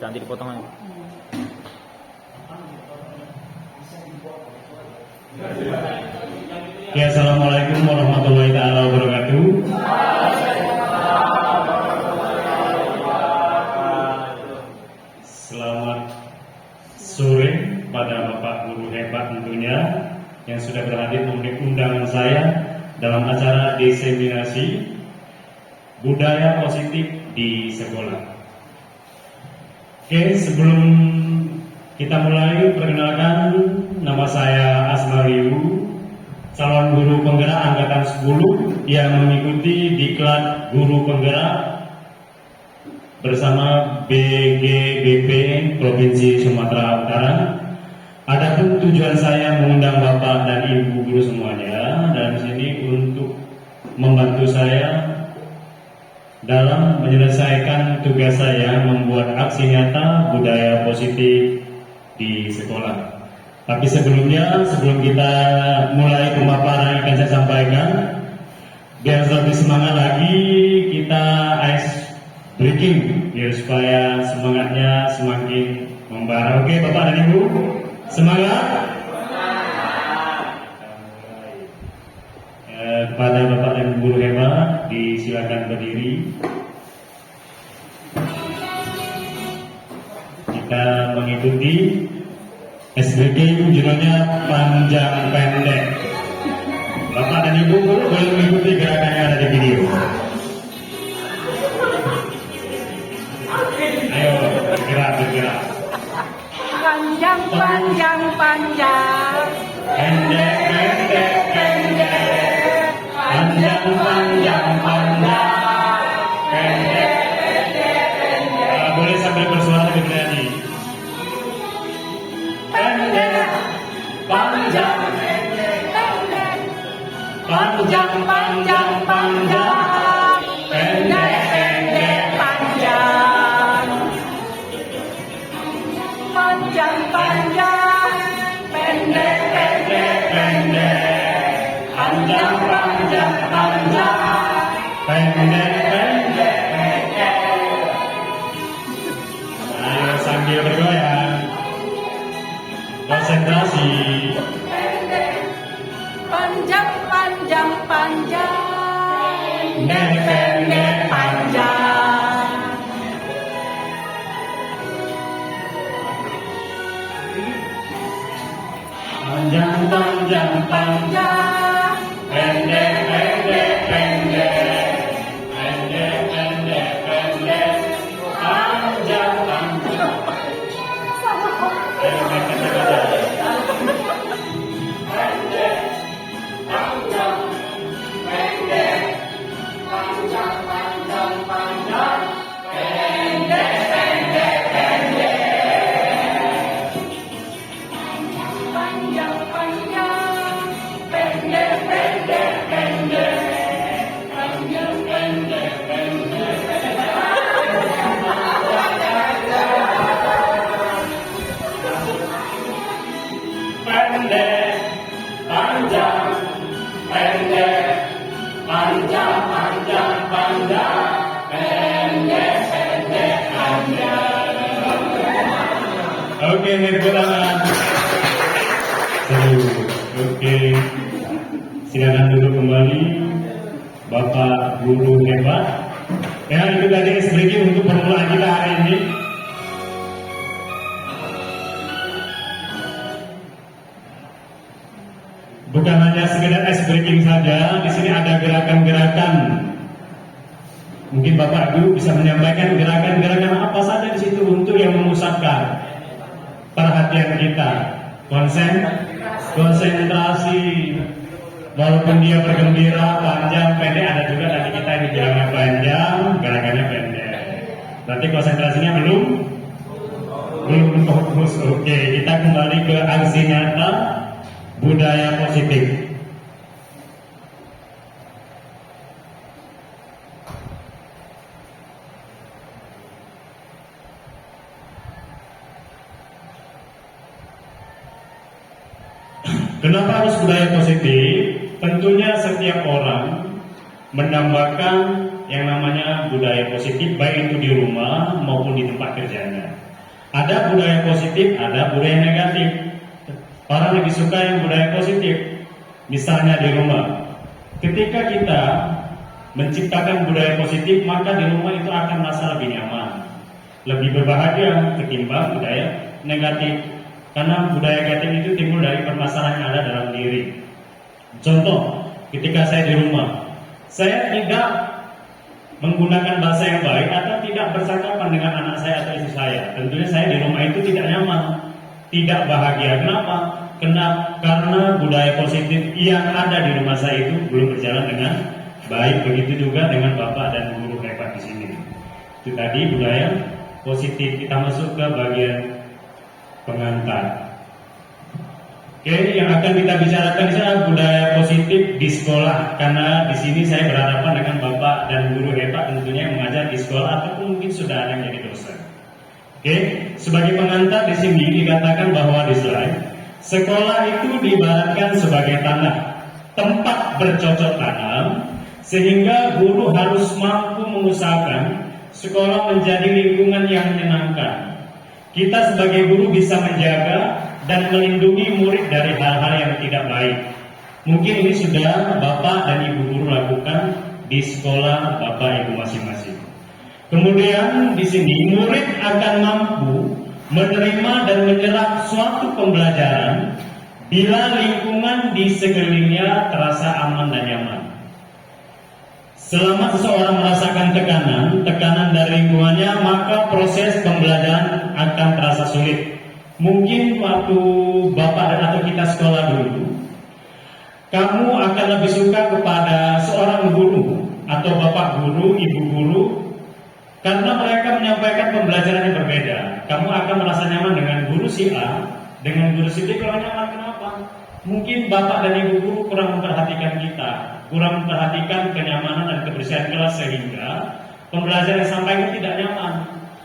Nanti dipotong aja. Ya, assalamualaikum warahmatullahi taala wabarakatuh. Selamat sore pada Bapak Guru hebat tentunya yang sudah berhadir memenuhi undangan saya dalam acara diseminasi budaya positif di sekolah. Oke, sebelum kita mulai, perkenalkan, nama saya Asmariu, calon guru penggerak angkatan 10 yang mengikuti diklat guru penggerak bersama BGBP Provinsi Sumatera Utara. Adapun tujuan saya mengundang Bapak dan Ibu guru semuanya dalam sini untuk membantu saya dalam menyelesaikan tugas saya membuat aksi nyata budaya positif di sekolah. Tapi sebelum kita mulai pemaparan yang akan saya sampaikan, biar lebih semangat lagi, kita ice breaking biar supaya semangatnya semakin membara. Oke, Bapak dan Ibu, semangat. Kepada Bapak dan Guru hebat, disilakan berdiri. Kita mengikuti SBK judulnya panjang pendek. Bapak dan Ibu guru boleh mengikuti gerakan yang ada di video. Ayo bergerak. Panjang, panjang, panjang. Pendek. Panjang, pendek. Boleh sambil bersuara bernyanyi. Pendek, panjang, panjang, panjang, pendek, Panjang, panjang, pendek, panjang, pendek. Ayo sambil bergoyang. Konsentrasi. panjang, panjang, Pendek, panjang. Panjang, Panjang, pendek, Oke, tangan. Oke, silakan duduk kembali, Bapak Guru hebat. Ya, itu tadi SBK untuk permulaan kita hari ini. Bukan hanya sekedar ice breaking saja, di sini ada gerakan-gerakan. Mungkin Bapak Guru bisa menyampaikan gerakan-gerakan apa saja di situ untuk yang memusatkan perhatian kita. Konsentrasi. Walaupun dia bergembira, panjang, pendek, ada juga tadi kita yang bilangnya panjang, gerakannya pendek. Berarti konsentrasinya belum fokus. Oke, kita kembali ke aksi nyata budaya positif. Kenapa harus budaya positif? Tentunya setiap orang menambahkan yang namanya budaya positif baik itu di rumah maupun di tempat kerjanya. Ada budaya positif, ada budaya negatif. Orang lebih suka yang budaya positif. Misalnya di rumah, ketika kita menciptakan budaya positif, maka di rumah itu akan merasa lebih nyaman, lebih berbahagia ketimbang budaya negatif. Karena budaya negatif itu timbul dari permasalahan yang ada dalam diri. Contoh, ketika saya di rumah, saya tidak menggunakan bahasa yang baik atau tidak bersangkapan dengan anak saya atau istri saya. Tentunya saya di rumah itu tidak nyaman, tidak bahagia. Kenapa? Karena budaya positif yang ada di rumah saya itu belum berjalan dengan baik. Begitu juga dengan bapak dan guru hebat di sini. Itu tadi budaya positif. Kita masuk ke bagian pengantar. Oke, yang akan kita bicarakan di sana budaya positif di sekolah, karena di sini saya berhadapan dengan bapak dan guru hebat tentunya yang mengajar di sekolah ataupun mungkin sudah ada yang jadi dosen. Oke, sebagai pengantar di sini dikatakan bahwa di slide, sekolah itu diibaratkan sebagai tanah, tempat bercocok tanam, sehingga guru harus mampu mengusahakan sekolah menjadi lingkungan yang menyenangkan. Kita sebagai guru bisa menjaga dan melindungi murid dari hal-hal yang tidak baik. Mungkin ini sudah Bapak dan Ibu guru lakukan di sekolah Bapak Ibu masing-masing. Kemudian di sini murid akan mampu menerima dan menyerap suatu pembelajaran bila lingkungan di sekelilingnya terasa aman dan nyaman. Selama seseorang merasakan tekanan dari lingkungannya, maka proses pembelajaran akan terasa sulit. Mungkin waktu Bapak dan atau kita sekolah dulu, kamu akan lebih suka kepada seorang guru atau Bapak guru, Ibu guru, karena mereka menyampaikan pembelajaran yang berbeda. Kamu akan merasa nyaman dengan guru si A, dengan guru si B. Kalau nyaman, kenapa? Mungkin Bapak dan Ibu guru kurang memperhatikan kita, kurang memperhatikan kenyamanan dan kebersihan kelas, sehingga pembelajaran yang disampaikan tidak nyaman.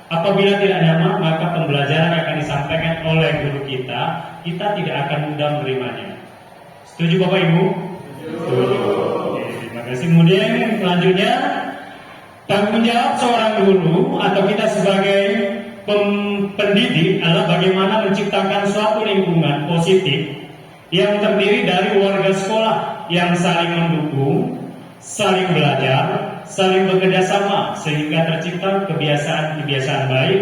Apabila tidak nyaman, maka pembelajaran yang akan disampaikan oleh guru kita tidak akan mudah menerimanya. Setuju Bapak Ibu? Setuju. Oke, terima kasih. Kemudian selanjutnya, tanggung jawab seorang guru atau kita sebagai pendidik adalah bagaimana menciptakan suatu lingkungan positif yang terdiri dari warga sekolah yang saling mendukung, saling belajar, saling bekerja sama sehingga tercipta kebiasaan-kebiasaan baik.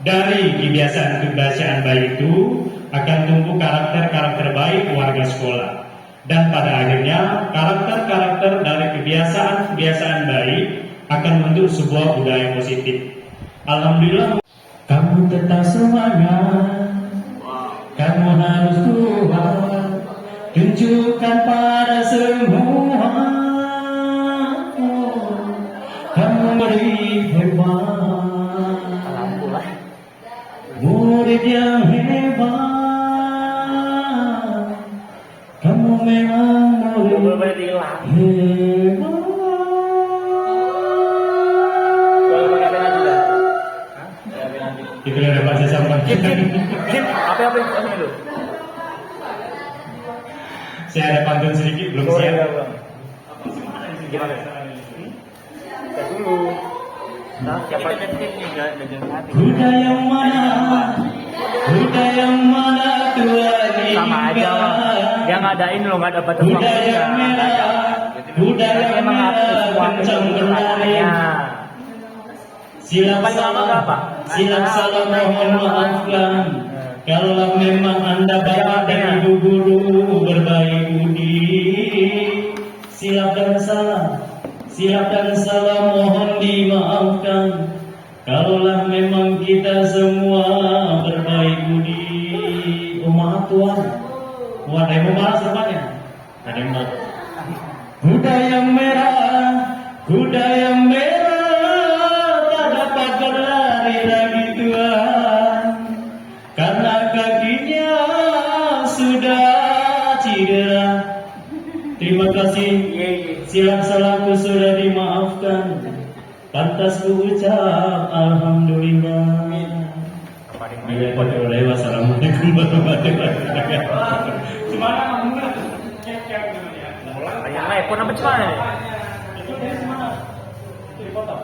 Dari kebiasaan-kebiasaan baik itu akan tumbuh karakter-karakter baik warga sekolah, dan pada akhirnya karakter-karakter dari kebiasaan-kebiasaan baik akan membentuk sebuah budaya positif. Alhamdulillah, kamu tetap semangat, kamu harus kuat, tunjukkan pada semua kamu murid hebat, murid yang hebat, kamu memang murid hebat. Itu yang dapat saya sampaikan. Apa itu? Saya ada pantun sedikit, belum siap. Gimana? Kita dulu. Nah, siapa Kuda yang mana Tuhan inginkan. sama aja loh. Dia ngadain lo nggak dapat Kuda yang merah, kuda yang merah, kencang berlari. Silap salah mohon maafkan. Kalau memang Anda bapak dan ibu guru berbaik budi, silap dan salah mohon dimaafkan. Kalaulah memang kita semua berbaik budi. Oh maaf Tuhan. Wah, ada yang mau marah semuanya. Ada yang marah. Kuda yang merah tak dapat berlari lagi Tuhan, karena kakinya sudah cedera. Terima kasih, silap salahku sudah dimaafkan. Pantas ku ucap alhamdulillah. Wassalamualaikum warahmatullahi wabarakatuh. Ayah iPhone apa cuman? Itu dari mana? Itu dipotong.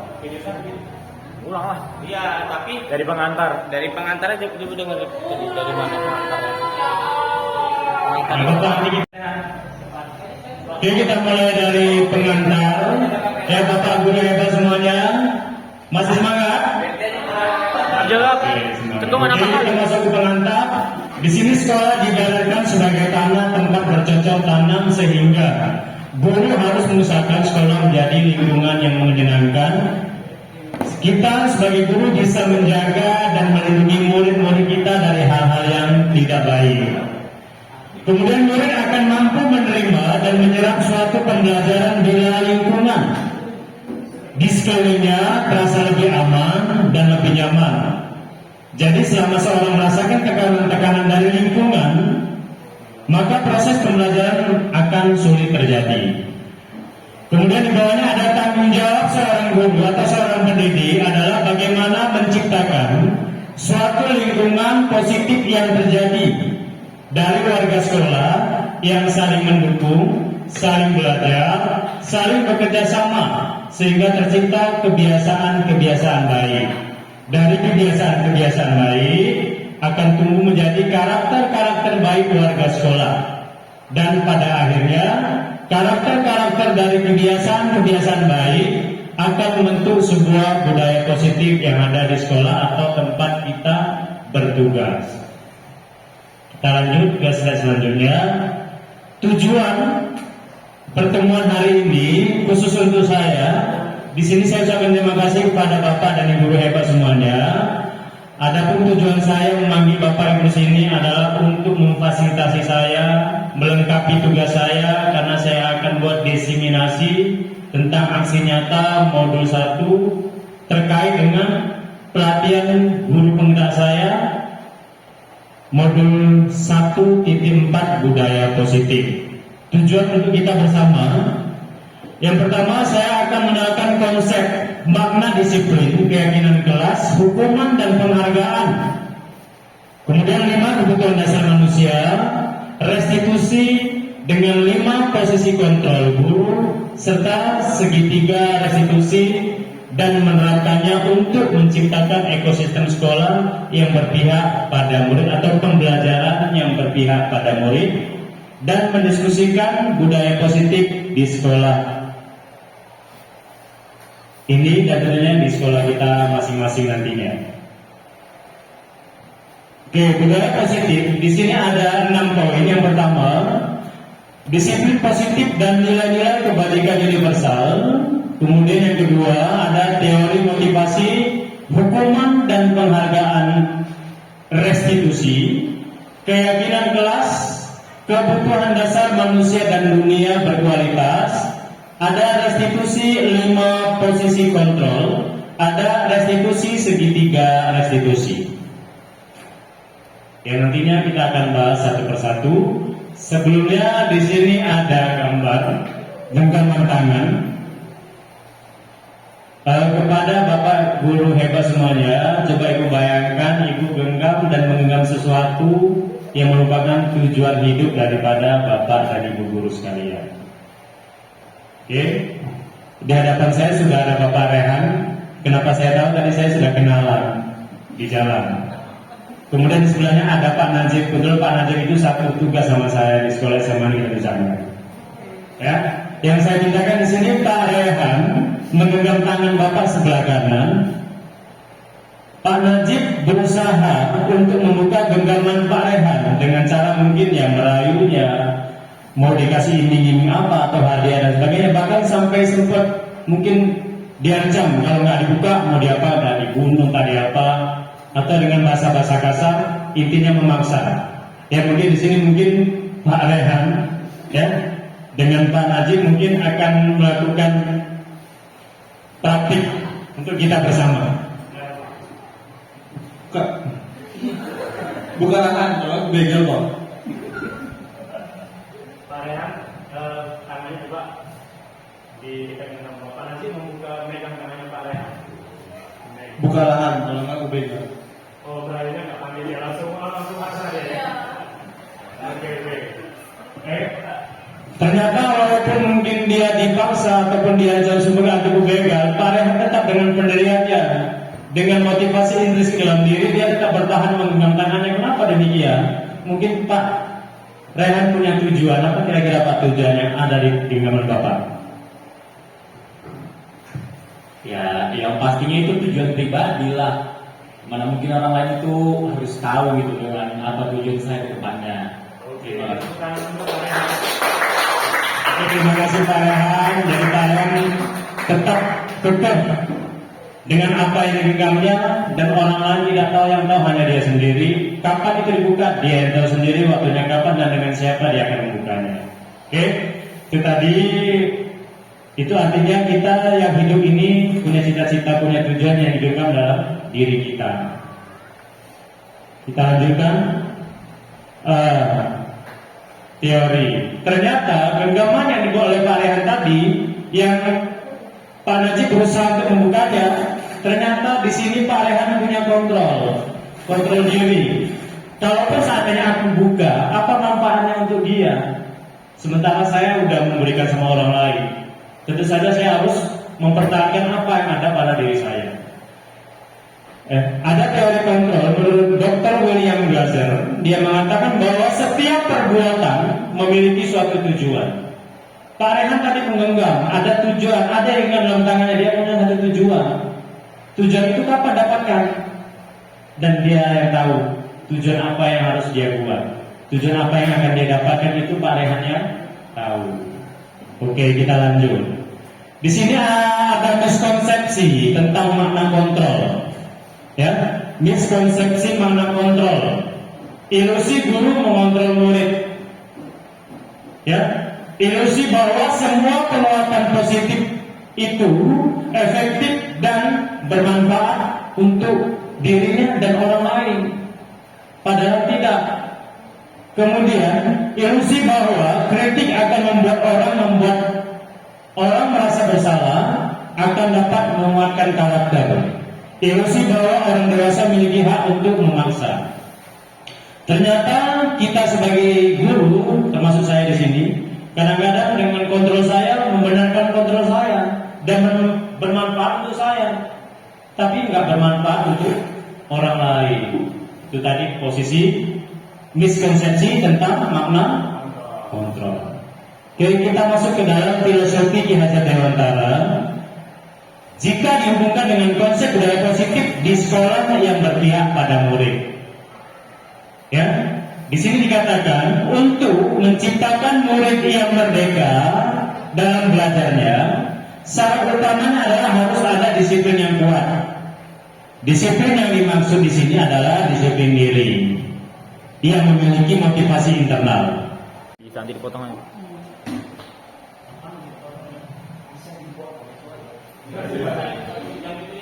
Ulang lah. Iya, tapi Dari pengantar. dari pengantar aja coba dengar dari mana pengantarnya. Nah, Bapak, ini kita, oke, kita mulai dari pengantar. Ya, Bapak Guru hebat semuanya. Masih semangat? Jawab. Oke, semangat. Ketungan apa Oke, kita kali? masuk ke pengantar. Di sini sekolah diibaratkan sebagai tanah tempat bercocok tanam sehingga guru harus mengusahakan sekolah menjadi lingkungan yang menyenangkan. Kita sebagai guru bisa menjaga dan melindungi murid-murid kita dari hal-hal yang tidak baik. Kemudian murid akan mampu menerima dan menyerap suatu pembelajaran bila lingkungan di sekelilingnya terasa lebih aman dan lebih nyaman. Jadi selama seorang merasakan tekanan-tekanan dari lingkungan, maka proses pembelajaran akan sulit terjadi. Kemudian di bawahnya ada tanggung jawab seorang guru atau seorang pendidik adalah bagaimana menciptakan suatu lingkungan positif yang terjadi dari warga sekolah yang saling mendukung, saling belajar, saling bekerja sama sehingga tercipta kebiasaan-kebiasaan baik. Dari kebiasaan-kebiasaan baik akan tumbuh menjadi karakter-karakter baik warga sekolah. Dan pada akhirnya karakter-karakter dari kebiasaan-kebiasaan baik akan membentuk sebuah budaya positif yang ada di sekolah atau tempat kita bertugas. Kita lanjut ke slide selanjutnya. Tujuan pertemuan hari ini khusus untuk saya. Di sini saya ucapkan terima kasih kepada Bapak dan Ibu hebat semuanya. Adapun tujuan saya memanggil Bapak Ibu di sini adalah untuk memfasilitasi saya, melengkapi tugas saya karena saya akan buat diseminasi tentang aksi nyata modul 1 terkait dengan pelatihan guru penggerak saya modul 1.4 budaya positif. Tujuan untuk kita bersama, yang pertama saya akan menerangkan konsep makna disiplin, keyakinan kelas, hukuman dan penghargaan. Kemudian 5 kebutuhan dasar manusia, restitusi dengan 5 posisi kontrol guru serta segitiga restitusi dan menerapkannya untuk menciptakan ekosistem sekolah yang berpihak pada murid atau pembelajaran yang berpihak pada murid dan mendiskusikan budaya positif di sekolah. Ini dan tentunya di sekolah kita masing-masing nantinya. Oke, budaya positif. Di sini ada 6 poin. Yang pertama, disiplin positif dan nilai-nilai kebaikan universal. Kemudian yang kedua ada teori motivasi, hukuman dan penghargaan, restitusi, keyakinan kelas, kebutuhan dasar manusia dan dunia berkualitas. Ada restitusi 5 posisi kontrol, ada restitusi segitiga restitusi. Yang nantinya kita akan bahas satu persatu. Sebelumnya di sini ada gambar genggaman tangan. Kepada Bapak Guru hebat semuanya, coba Ibu bayangkan Ibu genggam dan menggenggam sesuatu yang merupakan tujuan hidup daripada Bapak dan Ibu guru sekalian. Oke, di hadapan saya sudah ada Bapak Rehan. Kenapa saya tahu? Tadi saya sudah kenalan di jalan. Kemudian di sebelahnya ada Pak Najib. Betul, Pak Najib itu satu tugas sama saya di sekolah SMA Negeri Jambi. Ya, yang saya mintakan di sini Pak Rehan menggenggam tangan Bapak sebelah kanan. Pak Najib berusaha untuk membuka genggaman Pak Rehan dengan cara mungkin yang merayunya, mau dikasih iming-iming apa atau hadiah dan sebagainya, bahkan sampai sempat mungkin diancam kalau nggak dibuka mau diapa, nggak dibunuh tadi apa, atau dengan bahasa-bahasa kasar, intinya memaksa. Ya mungkin di sini mungkin Pak Rehan ya dengan Pak Najib mungkin akan melakukan praktik untuk kita bersama. Bukan anak, begal Pak. Pak Rehan, tangannya coba dipegang sama Bapak. Nanti membuka megang tangannya Pak Rehan. Buka lahan, kalau nggak aku begal. Oh, berarti nggak panggil dia langsung paksa dia ya. Oke. Ternyata walaupun mungkin dia dipaksa ataupun dia jauh sumber atau begal, Pak Rehan tetap dengan pendiriannya dengan motivasi intrinsik dalam diri dia tetap bertahan menggenggam tangannya. Kenapa demikian? Mungkin Pak Rehan punya tujuan. Apa kira-kira Pak tujuan yang ada di genggaman Bapak? Ya, yang pastinya itu tujuan pribadi lah. Mana mungkin orang lain itu harus tahu gitu dengan apa tujuan saya ke depannya. Oke. Oke, terima kasih Pak Rehan. Jadi Pak Rehan tetap dengan apa yang digenggamnya dan orang lain tidak tahu, yang tahu hanya dia sendiri. Kapan itu dibuka, dia yang tahu sendiri waktunya kapan dan dengan siapa dia akan membukanya. Oke, itu tadi. Itu artinya kita yang hidup ini punya cita-cita, punya tujuan yang digenggam dalam diri kita. Kita lanjutkan teori. Ternyata genggaman yang dibuat oleh Pak Rehan tadi, yang Pak Najib berusaha untuk membukanya, ternyata di sini Pak Rehan punya kontrol diri. Kalaupun seandainya aku buka, apa manfaatnya untuk dia? Sementara saya sudah memberikan sama orang lain. Tentu saja saya harus mempertahankan apa yang ada pada diri saya. Ada teori kontrol menurut Dr. William Glasser. Dia mengatakan bahwa setiap perbuatan memiliki suatu tujuan. Pak Rehan tadi menggenggam, ada tujuan, ada yang dalam tangannya, dia punya satu tujuan. Tujuan itu kapan dapatkan? Dan dia yang tahu tujuan apa yang harus dia buat. Tujuan apa yang akan dia dapatkan itu Pak Rehan yang tahu. Oke, kita lanjut. Di sini ada miskonsepsi tentang makna kontrol. Ya, miskonsepsi makna kontrol. Ilusi guru mengontrol murid. Ya, ilusi bahwa semua penguatan positif itu efektif dan bermanfaat untuk dirinya dan orang lain. Padahal tidak. Kemudian ilusi bahwa kritik akan membuat orang merasa bersalah, akan dapat menguatkan karakter. Ilusi bahwa orang dewasa memiliki hak untuk memaksa. Ternyata kita sebagai guru, termasuk saya di sini, kadang-kadang dengan kontrol saya membenarkan kontrol saya dan bermanfaat untuk saya, tapi nggak bermanfaat untuk orang lain. Itu tadi posisi miskonsepsi tentang makna kontrol. Oke, kita masuk ke dalam filosofi Ki Hajar Dewantara. Jika dihubungkan dengan konsep budaya positif di sekolah yang berpihak pada murid, ya, di sini dikatakan untuk menciptakan murid yang merdeka dalam belajarnya, syarat utamanya adalah harus ada disiplin yang kuat. Disiplin yang dimaksud di sini adalah disiplin diri yang memiliki motivasi internal. Nanti dipotong aja.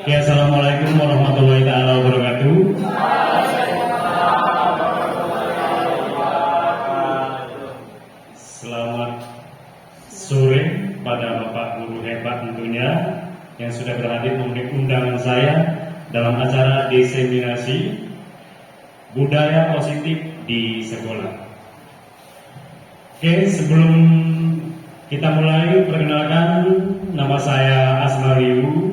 Ya, assalamualaikum warahmatullahi wabarakatuh. Selamat sore pada Bapak Guru hebat tentunya yang sudah berhadir memenuhi undangan saya dalam acara diseminasi budaya positif di sekolah. Oke, sebelum kita mulai, perkenalkan, nama saya Asmariu,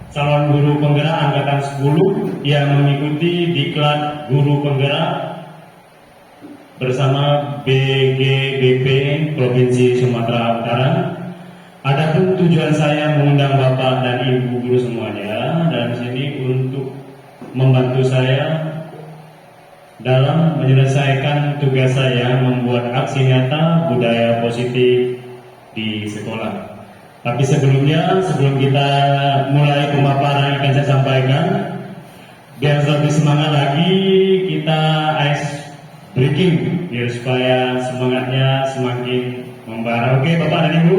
calon guru penggerak angkatan 10 yang mengikuti diklat guru penggerak bersama BGBP Provinsi Sumatera Utara. Adapun tujuan saya mengundang Bapak dan Ibu guru semuanya dalam sini untuk membantu saya dalam menyelesaikan tugas saya membuat aksi nyata budaya positif di sekolah. Tapi sebelum kita mulai pemaparan yang akan saya sampaikan, biar lebih semangat lagi, kita ice breaking biar supaya semangatnya semakin membara. Oke, Bapak dan Ibu,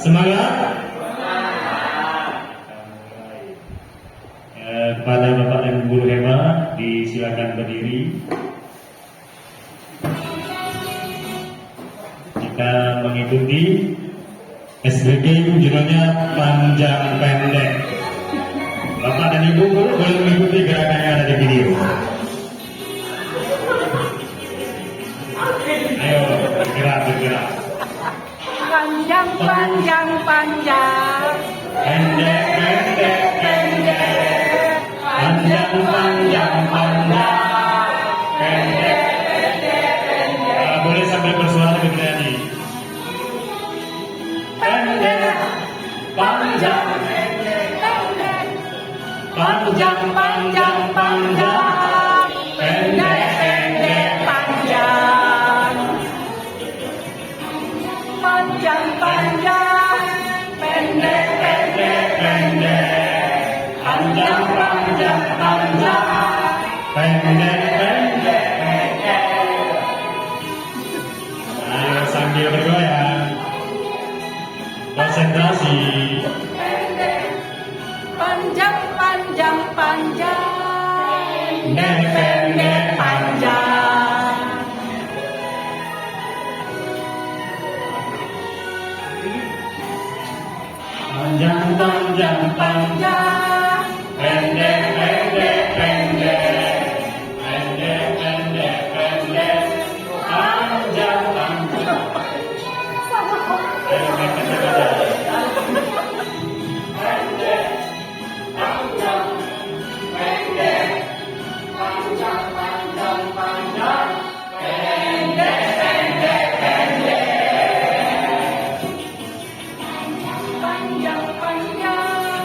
semangat. Kepada Bapak dan Ibu guru hebat, disilakan berdiri. Kita mengikuti SBG judulnya panjang pendek. Bapak dan Ibu guru boleh mengikuti gerakan yang ada di video. Ayo bergerak. Panjang, panjang, panjang. Pendek. panjang, pendek. Boleh sambil bersuara lebih berani. Pendek, panjang, panjang, panjang, panjang, pendek, pendek, panjang, panjang, panjang, pendek, pendek, pendek, panjang, panjang, panjang, pendek, pendek, pendek. Ayo sambil bergoyang, konsentrasi. panjang, panjang, panjang, Pendek, pendek, panjang. panjang, panjang, panjang, pendek, pendek, pendek, pendek, pendek, pendek, panjang, panjang. Panjang, panjang,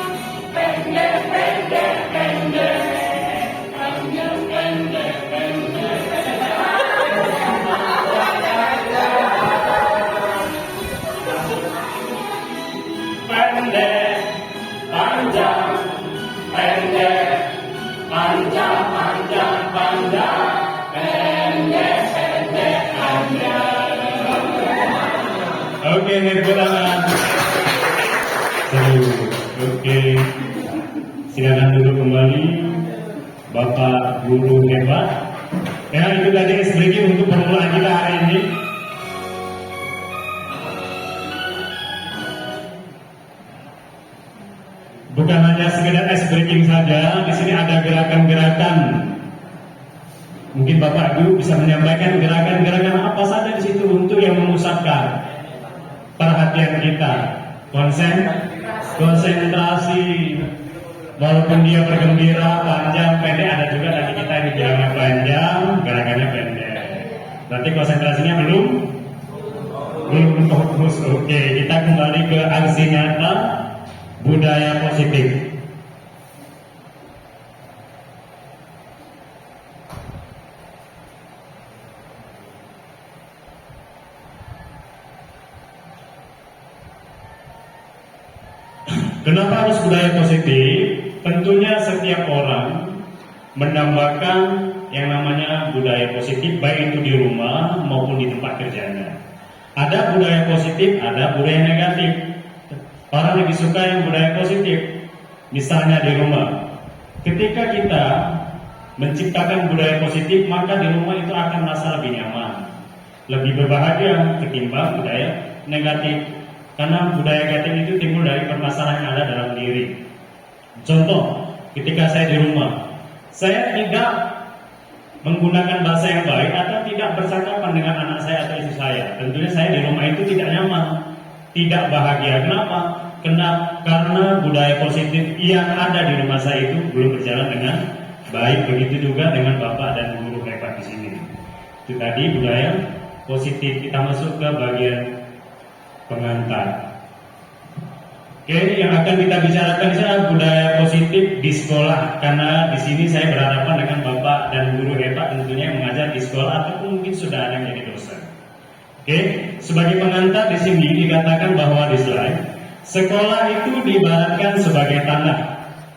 pendek, pendek, pendek, panjang, pendek, pendek. Pendek, panjang, pendek, panjang, panjang, panjang, pendek, pendek, panjang. Oke, tangan. Oke, silakan duduk kembali, Bapak Guru hebat. Ya, itu tadi sedikit untuk permulaan kita hari ini. Bukan hanya sekedar ice breaking saja, di sini ada gerakan-gerakan. Mungkin Bapak Guru bisa menyampaikan gerakan-gerakan apa saja di situ untuk yang memusatkan perhatian kita. Konsentrasi. Walaupun dia bergembira, panjang, pendek, ada juga tadi kita yang bilangnya panjang, gerakannya pendek. Berarti konsentrasinya belum fokus. Oke, kita kembali ke aksi nyata. Budaya positif. Kenapa harus budaya positif? Tentunya setiap orang menambahkan yang namanya budaya positif, baik itu di rumah maupun di tempat kerjanya. Ada budaya positif, ada budaya negatif. Orang lebih suka yang budaya positif. Misalnya di rumah, ketika kita menciptakan budaya positif, maka di rumah itu akan merasa lebih nyaman, lebih berbahagia ketimbang budaya negatif. Karena budaya negatif itu timbul dari permasalahan yang ada dalam diri. Contoh, ketika saya di rumah, saya tidak menggunakan bahasa yang baik atau tidak bersangkapan dengan anak saya atau istri saya. Tentunya saya di rumah itu tidak nyaman, tidak bahagia. Kenapa? Karena budaya positif yang ada di rumah saya itu belum berjalan dengan baik. Begitu juga dengan Bapak dan Guru hebat di sini. Itu tadi budaya positif. Kita masuk ke bagian pengantar. Oke, yang akan kita bicarakan di sana budaya positif di sekolah. Karena di sini saya berhadapan dengan Bapak dan Guru hebat tentunya yang mengajar di sekolah ataupun mungkin sudah ada yang jadi dosen. Oke, sebagai pengantar di sini dikatakan bahwa di slide, sekolah itu diibaratkan sebagai tanah,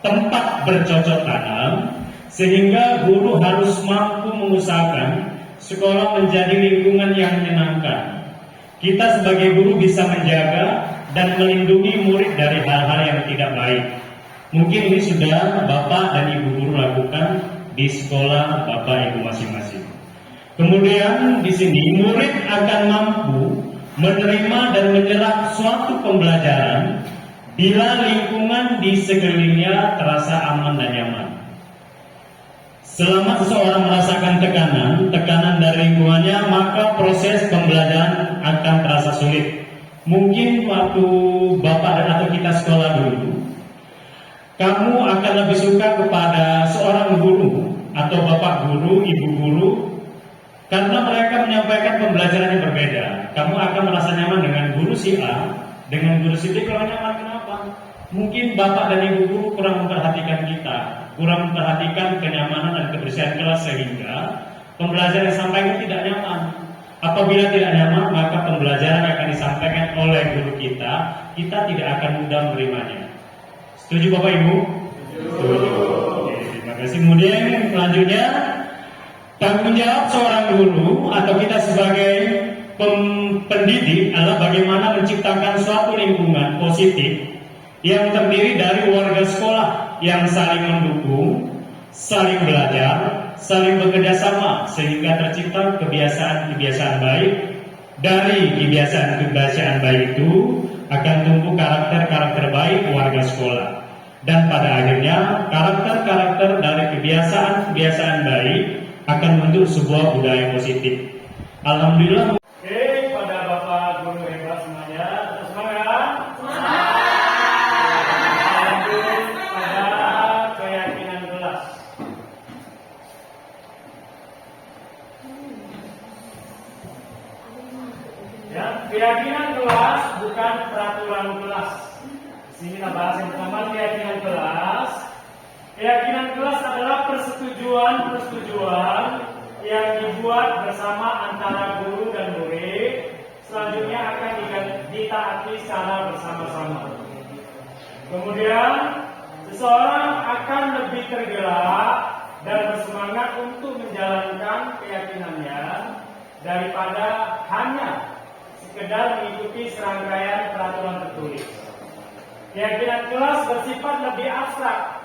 tempat bercocok tanam, sehingga guru harus mampu mengusahakan sekolah menjadi lingkungan yang menyenangkan. Kita sebagai guru bisa menjaga dan melindungi murid dari hal-hal yang tidak baik. Mungkin ini sudah Bapak dan Ibu guru lakukan di sekolah Bapak Ibu masing-masing. Kemudian di sini murid akan mampu menerima dan menyerap suatu pembelajaran bila lingkungan di sekelilingnya terasa aman dan nyaman. Selama seseorang merasakan tekanan dari lingkungannya, maka proses pembelajaran akan terasa sulit. Mungkin waktu Bapak dan atau kita sekolah dulu, kamu akan lebih suka kepada seorang guru atau bapak guru, ibu guru, karena mereka menyampaikan pembelajaran yang berbeda. Kamu akan merasa nyaman dengan guru si A, dengan guru si B. Kalau nyaman, kenapa? Mungkin bapak dan ibu guru kurang memperhatikan kita, kurang memperhatikan kenyamanan dan kebersihan kelas, sehingga pembelajaran yang disampaikan tidak nyaman. Apabila tidak nyaman, maka pembelajaran yang akan disampaikan oleh guru kita tidak akan mudah menerimanya. Setuju Bapak Ibu? Setuju. Oke, terima kasih. Kemudian selanjutnya, tanggung jawab seorang guru atau kita sebagai pendidik adalah bagaimana menciptakan suatu lingkungan positif yang terdiri dari warga sekolah yang saling mendukung, saling belajar, saling bekerja sama, sehingga tercipta kebiasaan-kebiasaan baik. Dari kebiasaan-kebiasaan baik itu akan tumbuh karakter-karakter baik warga sekolah. Dan pada akhirnya karakter-karakter dari kebiasaan-kebiasaan baik akan membentuk sebuah budaya positif. Alhamdulillah. Oke, pada Bapak guru hebat semuanya, tetap semangat. Lanjut pada keyakinan kelas. Ya, keyakinan kelas bukan peraturan kelas. Di sini kita bahas yang pertama, keyakinan kelas. Keyakinan kelas adalah persetujuan yang dibuat bersama antara guru dan murid. Selanjutnya akan ditaati secara bersama-sama. Kemudian seseorang akan lebih tergerak dan bersemangat untuk menjalankan keyakinannya daripada hanya sekedar mengikuti serangkaian peraturan tertulis. Keyakinan kelas bersifat lebih abstrak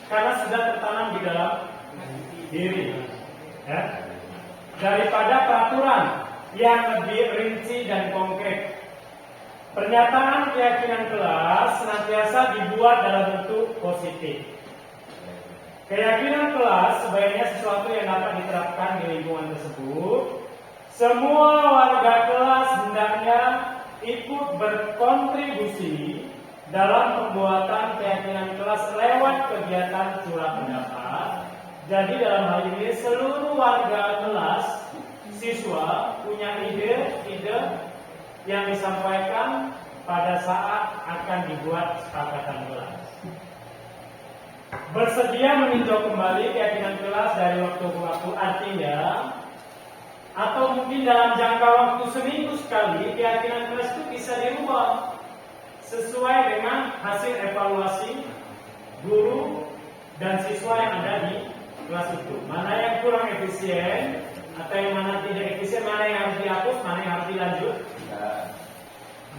karena sudah tertanam di dalam diri, ya, daripada peraturan yang lebih rinci dan konkret. Pernyataan keyakinan kelas senantiasa dibuat dalam bentuk positif. Keyakinan kelas sebaiknya sesuatu yang dapat diterapkan di lingkungan tersebut. Semua warga kelas hendaknya ikut berkontribusi dalam pembuatan keyakinan kelas lewat kegiatan curah pendapat. Jadi dalam hal ini seluruh warga kelas, siswa punya ide yang disampaikan pada saat akan dibuat kesepakatan kelas. Bersedia meninjau kembali keyakinan kelas dari waktu ke waktu, artinya atau mungkin dalam jangka waktu seminggu sekali keyakinan kelas itu bisa dirubah sesuai dengan hasil evaluasi guru dan siswa yang ada di kelas itu. Mana yang kurang efisien atau yang mana tidak efisien, mana yang harus dihapus, mana yang harus dilanjut.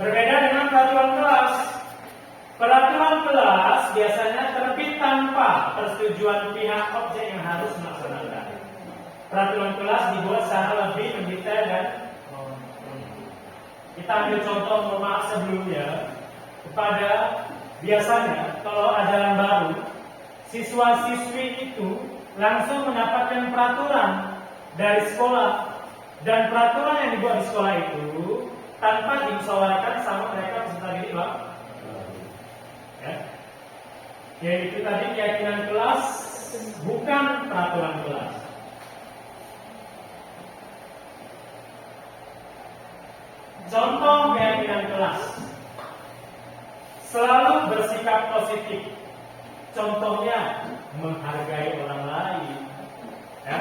Berbeda dengan peraturan kelas. Peraturan kelas biasanya terbit tanpa persetujuan pihak objek yang harus melaksanakan. Peraturan kelas dibuat secara lebih mendetail dan kita ambil contoh, mohon maaf sebelumnya, kepada biasanya kalau ajaran baru, siswa-siswi itu langsung mendapatkan peraturan dari sekolah, dan peraturan yang dibuat di sekolah itu tanpa dimusyawarahkan sama mereka peserta didik, Pak. Ya, itu tadi keyakinan kelas bukan peraturan kelas. Contoh keyakinan kelas: selalu bersikap positif. Contohnya menghargai orang lain, ya.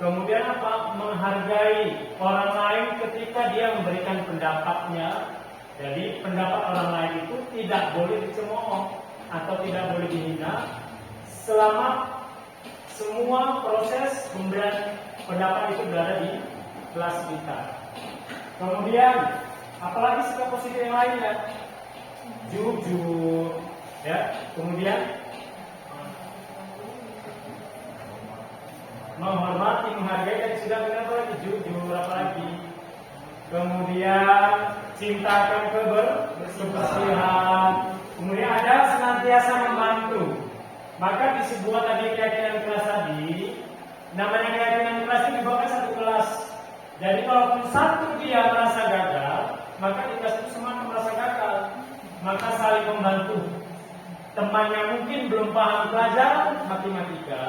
Kemudian apa? Menghargai orang lain ketika dia memberikan pendapatnya. Jadi pendapat orang lain itu tidak boleh dicemooh atau tidak boleh dihina selama semua proses pemberian pendapat itu berada di kelas kita. Kemudian apalagi sikap positif yang lainnya, jujur, ya. Kemudian menghormati, menghargai, dan sudah benar lagi jujur, apalagi. Kemudian cintakan kebersihan. Kemudian ada senantiasa membantu. Maka di sebuah tadi keyakinan kelas tadi, namanya keyakinan kelas itu dibawakan satu kelas. Jadi kalaupun satu dia merasa gagal, maka di kelas itu semua merasa gagal. Maka saling membantu. temannya mungkin belum paham pelajaran matematika,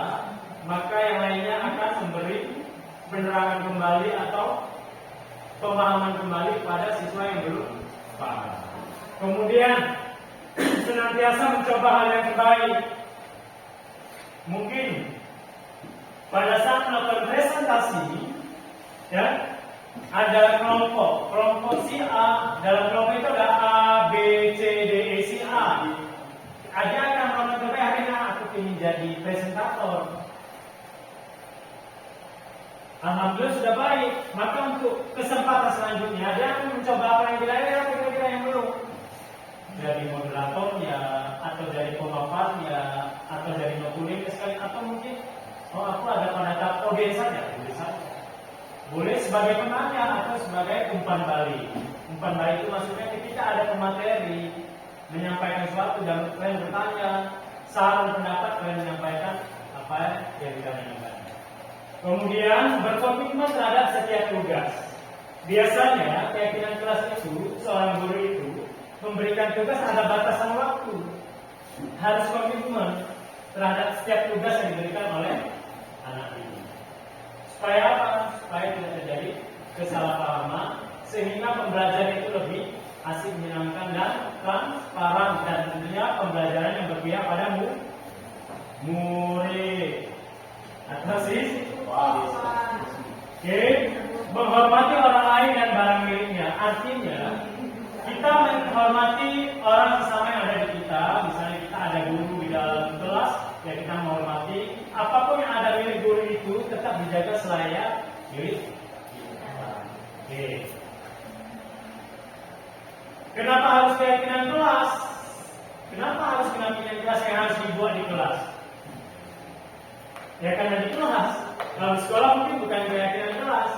maka yang lainnya akan memberi penerangan kembali atau pemahaman kembali pada siswa yang belum paham. Kemudian senantiasa mencoba hal yang terbaik. Mungkin pada saat melakukan presentasi, ya, ada kelompok si A, dalam kelompok itu ada A, B, C, D, E, si A. Ada yang melakukan terbaik, akhirnya aku ingin jadi presentator. Alhamdulillah sudah baik. Maka untuk kesempatan selanjutnya dia akan mencoba apa yang kira-kira yang belum. Jadi moderatornya, atau jadi pemaparnya, atau jadi notulen sekali, atau mungkin aku ada pada tahap audiens saja, boleh sebagai penanya atau sebagai umpan balik. Umpan balik itu maksudnya ketika ada pemateri menyampaikan sesuatu dan kalian bertanya, saran pendapat kalian menyampaikan apa yang ditanyakan. Kemudian berkomitmen terhadap setiap tugas. Biasanya keyakinan kelas itu, seorang guru itu memberikan tugas ada batasan waktu. Harus komitmen terhadap setiap tugas yang diberikan oleh anak ini. Supaya apa? Supaya tidak terjadi kesalahpahaman, sehingga pembelajaran itu lebih asik, menyenangkan dan transparan, dan tentunya pembelajaran yang berpihak pada murid. Atau Oke, menghormati orang lain dan barang miliknya. Artinya kita menghormati orang sesama yang ada di kita. Misalnya kita ada guru di dalam kelas, ya kita menghormati. Apapun yang ada milik guru itu tetap dijaga selayak milik kita. Oke. Kenapa harus keyakinan kelas? Kenapa harus keyakinan kelas yang harus dibuat di kelas? Ya karena di kelas. Kalau di sekolah mungkin bukan keyakinan kelas,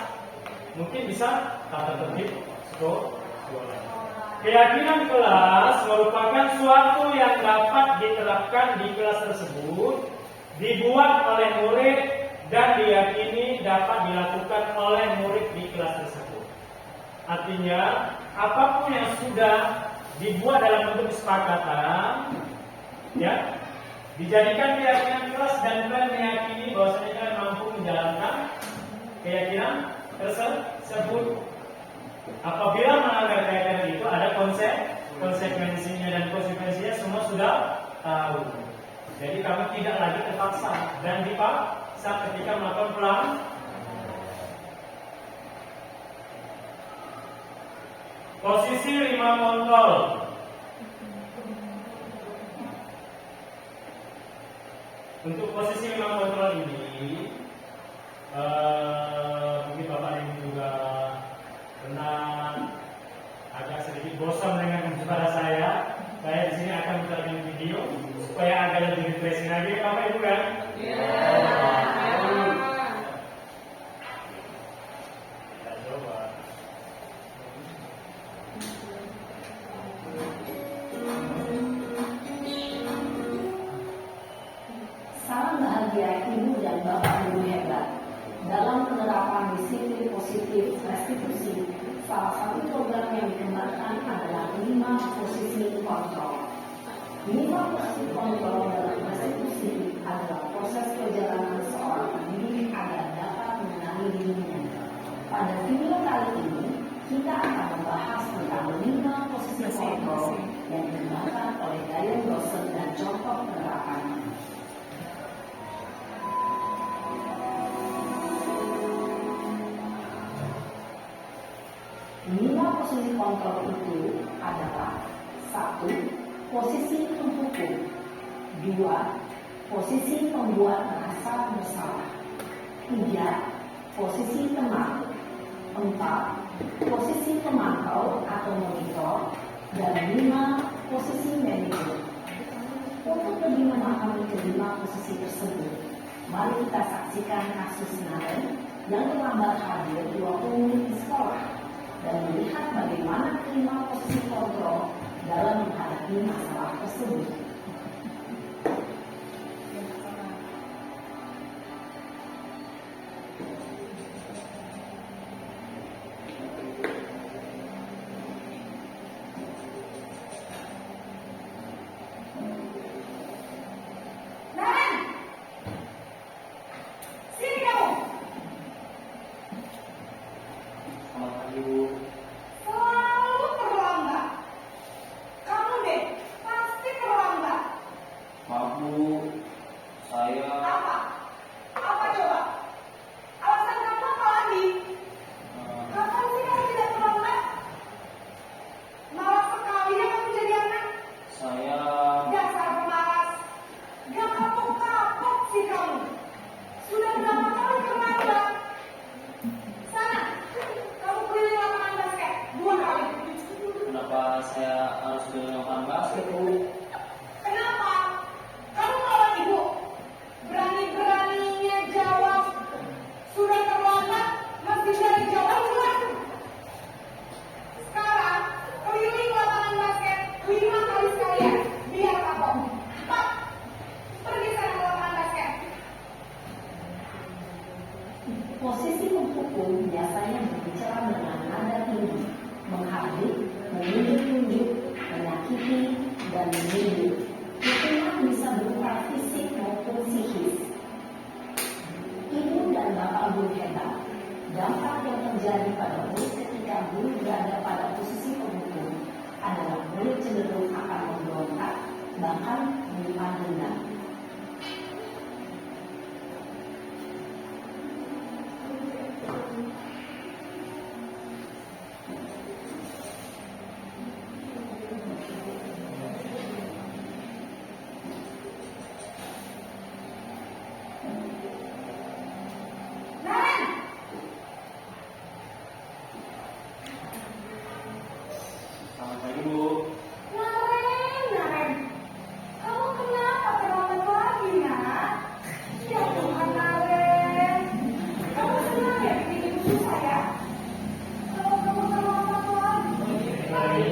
mungkin bisa tata tertib sekolah. Keyakinan kelas merupakan suatu yang dapat diterapkan di kelas tersebut, dibuat oleh murid dan diyakini dapat dilakukan oleh murid di kelas tersebut. Artinya, apapun yang sudah dibuat dalam bentuk kesepakatan, ya, dijadikan keyakinan kelas dan kalian meyakini bahwasanya kalian mampu menjalankan keyakinan tersebut. Apabila melanggar keyakinan itu ada konsekuensinya, dan konsekuensinya semua sudah tahu. Jadi kamu tidak lagi terpaksa dan dipaksa ketika melakukan pelanggaran. Posisi 5 kontrol. Untuk posisi 5 kontrol ini, mungkin Bapak Ibu juga pernah agak sedikit bosan dengan suara saya. Saya di sini akan mencari video supaya agak lebih refreshing lagi, Bapak Ibu kan? Iya. Kita coba. Salam bahagia Ibu dan Bapak Guru hebat. Dalam penerapan disiplin positif restitusi, salah satu program yang dikembangkan adalah 5 posisi kontrol. 5 posisi kontrol dalam restitusi adalah proses perjalanan seorang pendidik agar dapat mengenali dirinya. Pada video kali ini, kita akan membahas tentang 5 posisi kontrol yang dikembangkan oleh gaya Dawson dan contoh penerapannya. 5 posisi kontrol itu adalah 1. Posisi penghukum, 2. Posisi pembuat merasa bersalah, 3. Posisi teman, 4. Posisi pemantau atau monitor, dan 5. Posisi manajer. Untuk lebih memahami kelima posisi tersebut, mari kita saksikan kasus Naren yang terlambat hadir 20 menit di sekolah dan melihat bagaimana kelima posisi kontrol dalam menghadapi masalah tersebut. Ibu. Selalu terlambat. Kamu deh, pasti terlambat. Maaf Bu, saya Apa? Apa coba? Alasan kamu apa lagi? Kapan sih kamu tidak terlambat? Malas sekali ya kamu jadi anak. saya Dasar pemalas. Gak kapok-kapok sih kamu. Sudah berapa kali terlambat? Sana, kamu keliling lapangan basket 2 kali. kenapa saya harus keliling lapangan basket Bu? Kenapa? Kamu lawan ibu. Berani-beraninya jawab. Sudah terlambat, masih dari jawab juga. Sekarang, keliling lapangan basket 5 kali sekalian. Biar kapok. Cepat. Pergi sana ke lapangan basket. Posisi pemukul biasanya berbicara dengan nada tinggi, menghardik, menunjuk-nunjuk, menyakiti, dan menyindir. Hukuman bisa berupa fisik maupun psikis. Ibu dan bapak guru hebat. Dampak yang terjadi pada murid ketika guru berada pada posisi pemukul adalah murid cenderung akan memberontak, bahkan menyimpan dendam. Naren! Selamat pagi Bu. Naren! Kamu kenapa terlambat lagi, nak? Ya Tuhan, Naren. Kamu senang ya bikin ibu susah ya? Kalau kamu terlambat lagi,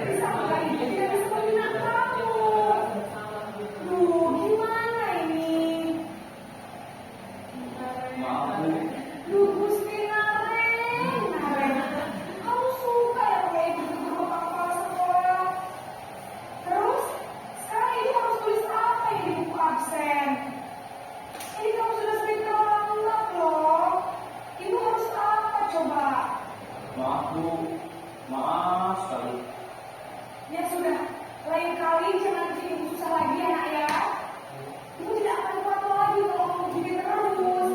bisa nggak ibu tidak bisa membina kamu? Duh, gimana ini? Maaf Bu, Duh, Gusti Naren. Kamu suka ya punya ibu bergeropak kepala sekolah? Terus, sekarang ibu harus tulis apa ini di buku absen? Ini kamu sudah sering terlambat loh. Ibu harus apa coba? maaf Bu, maaf sekali. Ya sudah, lain kali jangan bikin ibu susah lagi ya nak ya. Ibu tidak akan kuat lagi kalau kamu begini terus.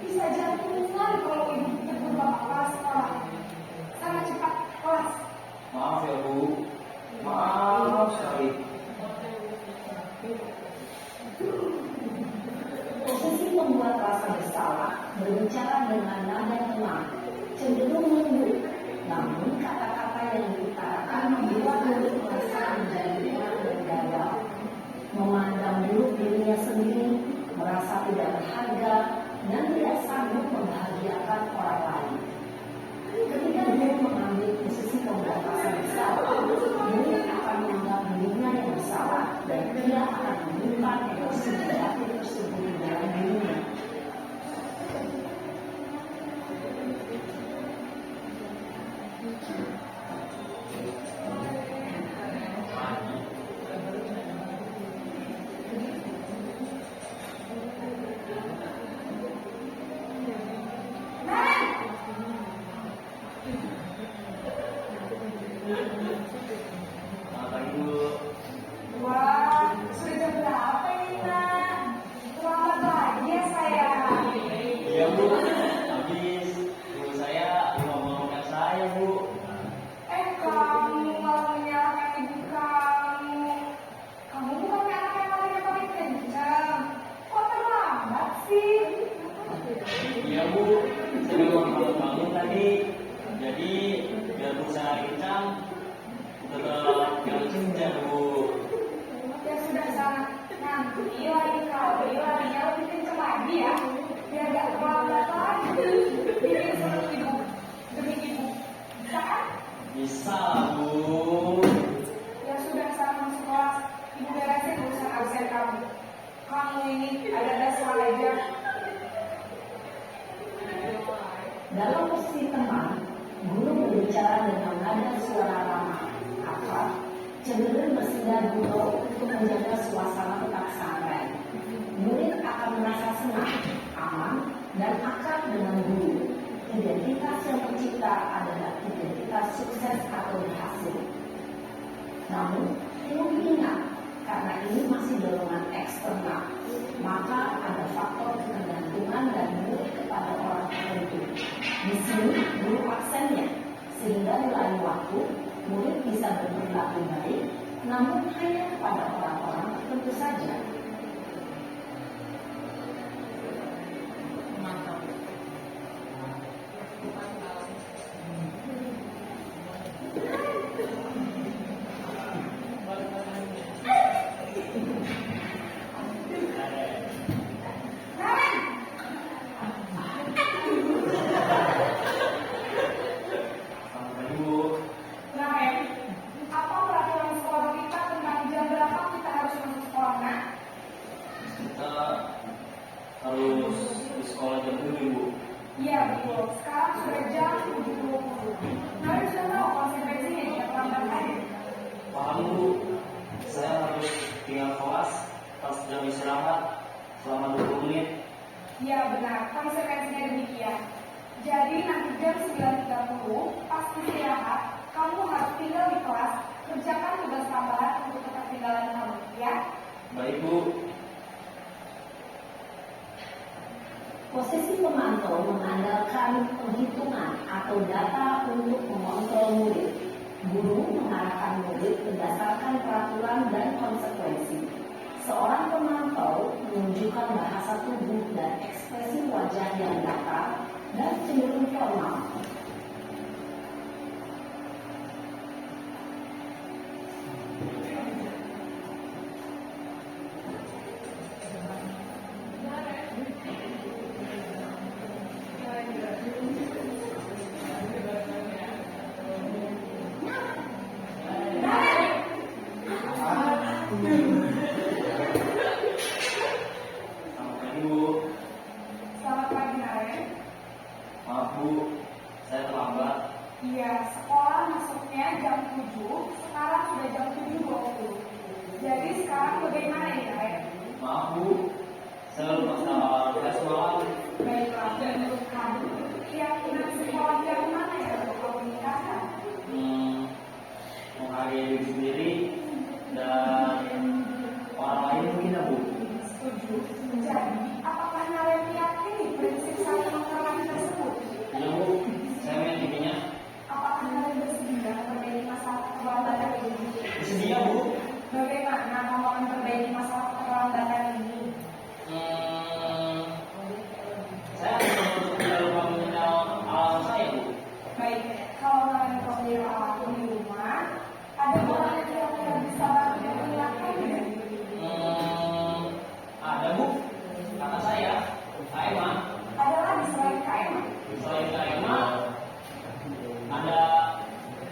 Bisa jantungan kalau ibu bergeropak kepala sekolah. Sana cepat kelas. Maaf ya Bu, maaf sekali. Posisi membuat rasa bersalah, berbicara dengan nada tenang, cenderung lembut, namun kata-kata yang diutarakan membuat murid merasa menjadi berat dan gagal, memandang buruk dirinya sendiri, merasa tidak berharga, dan tidak sanggup membahagiakan orang lain. Ketika dia mengambil posisi membuat rasa bersalah, murid akan menganggap dirinya yang bersalah dan dia akan menyimpan emosi negatif tersebut di dalam dirinya. Selamat pagi Bu. Wah, sudah jam berapa ini nak? Terlambat lagi ya sayang. Iya Bu, habis ibu saya ngomongkan saya Bu. Kamu malah menyalahkan ibu kamu. Kamu bukannya anak yang paling kencang. Kok terlambat sih? Iya Bu, saya mau bangun tadi. Jadi biar Bu saya kencang, tetap yang kencang Bu. Ya sudah sana. Nanti lagi kali larinya lebih kencang lagi ya. Biar gak terlambat lagi. Bikin seru ibu. Demi ibu. Bisa kan? Bisa lah Bu. Ya sudah sana masuk kelas. Ibu beresin urusan absen kamu. Kamu ini ada salah aja. Dalam posisi teman, guru berbicara dengan nada suara ramah, akrab, cenderung bersinar gurau untuk menjaga suasana tetap santai. Murid akan merasa senang, aman, dan akrab dengan guru. Identitas yang tercipta adalah identitas sukses atau berhasil. Namun, perlu diingat, karena ini masih dorongan eksternal, maka ada faktor ketergantungan dan murid kepada orang tertentu. Di sini, guru aksennya, sehingga di lain waktu, murid bisa berperilaku baik, namun hanya kepada orang-orang tertentu saja. Selamat pagi, Bu. Nah, apa peraturan sekolah kita tentang jam berapa kita harus masuk sekolah, nak? Kita harus di sekolah jam 7, Bu. Iya, betul. Sekarang sudah jam 7.20. Kalian sudah tahu konsekuensinya jika terlambat tadi? Paham, Bu. Saya harus tinggal kelas pas jam istirahat selama 20 menit. Iya, benar. Konsekuensinya demikian. Jadi nanti jam 9.30 pas istirahat, kamu harus tinggal di kelas, kerjakan tugas tambahan untuk ketertinggalan kamu, ya? Baik, Bu. Posisi pemantau mengandalkan penghitungan atau data untuk mengontrol murid. Guru mengarahkan murid berdasarkan peraturan dan konsekuensi. Seorang pemantau menunjukkan bahasa tubuh dan ekspresi wajah yang datar dan cenderung formal. Selamat pagi, Bu. Selamat pagi, Naren. Maaf, Bu. Saya terlambat. Iya, sekolah masuknya jam 7, sekarang sudah jam 7.20. Jadi sekarang bagaimana ini, Naren? Maaf, Bu. Saya lupa soal tes semalam. Baiklah, menurut kamu, keyakinan sekolah yang mana yang perlu kamu meningkatkan? Menghargai diri sendiri dan orang lain mungkin, ya, Bu. Setuju. Jadi, apakah Naren meyakini prinsip saling menghormati tersebut? Ya, Bu. Saya meyakininya. Apakah Naren bersedia memperbaiki masalah keterlambatan ini? Bersedia, Bu. Bagaimana kamu akan memperbaiki masalah keterlambatan ini? Saya akan untuk tidak lupa mengenal alamat saya, Bu. Baik, kalau Naren mempunyai apapun di rumah, ada orang yang kira-kira bisa bantu mengingatkannya? Ada, Bu. Kata saya, Kak Emma. Ada lagi selain KM? Selain Kak Emma, ada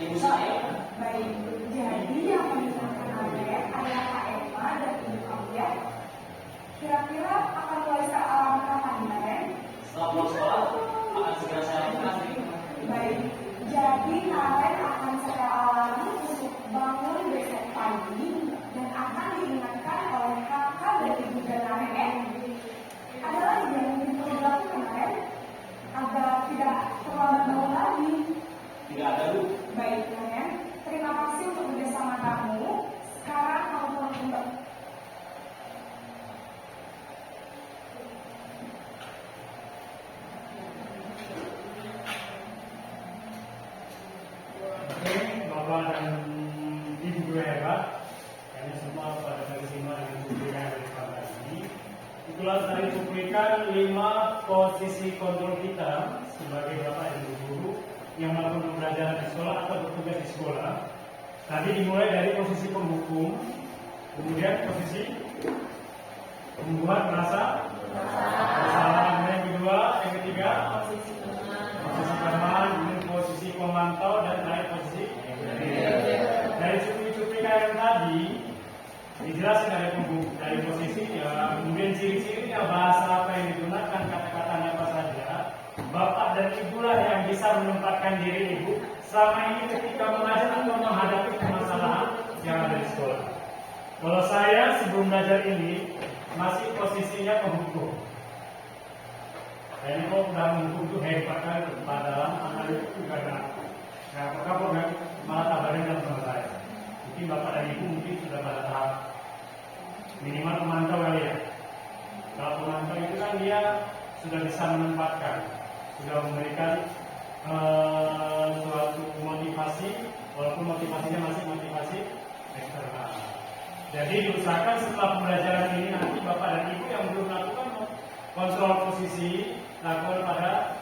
ibu saya. Baik, jadi yang mengingatkan Naren adalah Kak Emma dan ibu kamu, ya? Kira-kira akan mulai secara alamat kapan, Naren? Setelah pulang sekolah, akan segera saya lakukan. Baik, jadi Naren akan secara alami untuk bangun besok pagi dan akan diingatkan oleh kakak dan ibu dan Naren, ya? Ada lagi yang mungkin perlu dilakukan, Naren? Agar tidak terlambat bangun lagi. Tidak ada, Bu. Baik, Naren. Terima kasih untuk kerjasama kamu. Sekarang kamu pulang kembali. Oke, Bapak dan Ibu guru hebat, kami semua pada terima dengan cuplikan dari pagi ini. Itulah tadi cuplikan 5 posisi kontrol kita sebagai Bapak dan Ibu guru yang melakukan pembelajaran di sekolah atau bertugas di sekolah. Tadi dimulai dari posisi penghukum, kemudian posisi membuat merasa bersalah, yang kedua, yang ketiga posisi teman, kemudian posisi pemantau, dan terakhir posisi dari cuplikan yang tadi dijelaskan dari posisinya, kemudian ciri-cirinya, bahasa apa yang digunakan, kata-katanya apa saja. Bapak dan Ibu lah yang bisa menempatkan diri Ibu selama ini ketika mengajar atau menghadapi permasalahan yang ada di sekolah. Kalau saya sebelum belajar ini, masih posisinya penghukum. Ini kok dalam hukum itu hebat kan, dalam amal itu juga nggak kapok kan, malah kabarnya dalam sama saya. Mungkin bapak dan ibu mungkin sudah pada tahap minimal pemantau kali ya. Kalau pemantau itu kan dia sudah bisa menempatkan, sudah memberikan suatu motivasi, walaupun motivasinya masih motivasi eksternal. Jadi diusahakan setelah pembelajaran ini nanti bapak dan ibu yang belum melakukan kontrol posisi, lakukan pada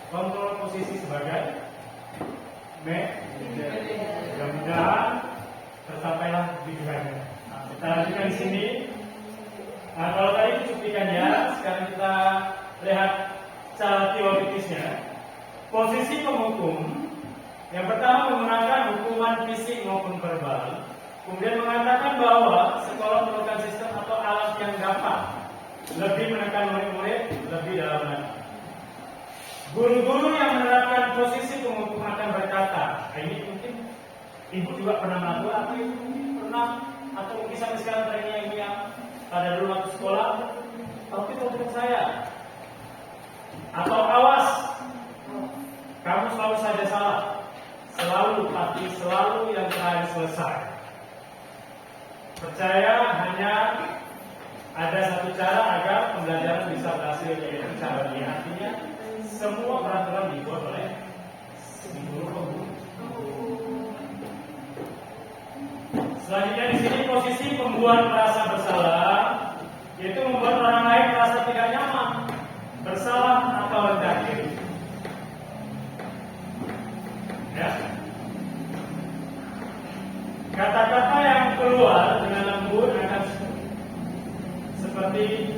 kontrol posisi sebagai mudah-mudahan tercapailah tujuannya. Nah, kita lanjutkan di sini. Nah, kalau tadi cuplikannya, sekarang kita lihat cara teoritisnya. Posisi penghukum yang pertama menggunakan hukuman fisik maupun verbal, kemudian mengatakan bahwa sekolah memerlukan sistem atau alat yang dapat lebih menekan murid-murid lebih dalam lagi. Guru-guru yang menerapkan posisi penghukum akan berkata, ini mungkin ibu juga pernah melakukan atau ibu mungkin pernah atau mungkin sampai sekarang tanya yang pada dulu waktu sekolah, tapi untuk saya atau awas, kamu selalu saja salah, selalu pasti selalu yang terakhir selesai. Percaya hanya ada satu cara agar pembelajaran bisa berhasil, yaitu cara ini. Artinya semua peraturan dibuat oleh guru. Selanjutnya di sini posisi pembuat merasa bersalah, yaitu membuat orang lain merasa tidak nyaman, bersalah atau rendah diri. Ya. Kata-kata yang keluar dengan lembut akan seperti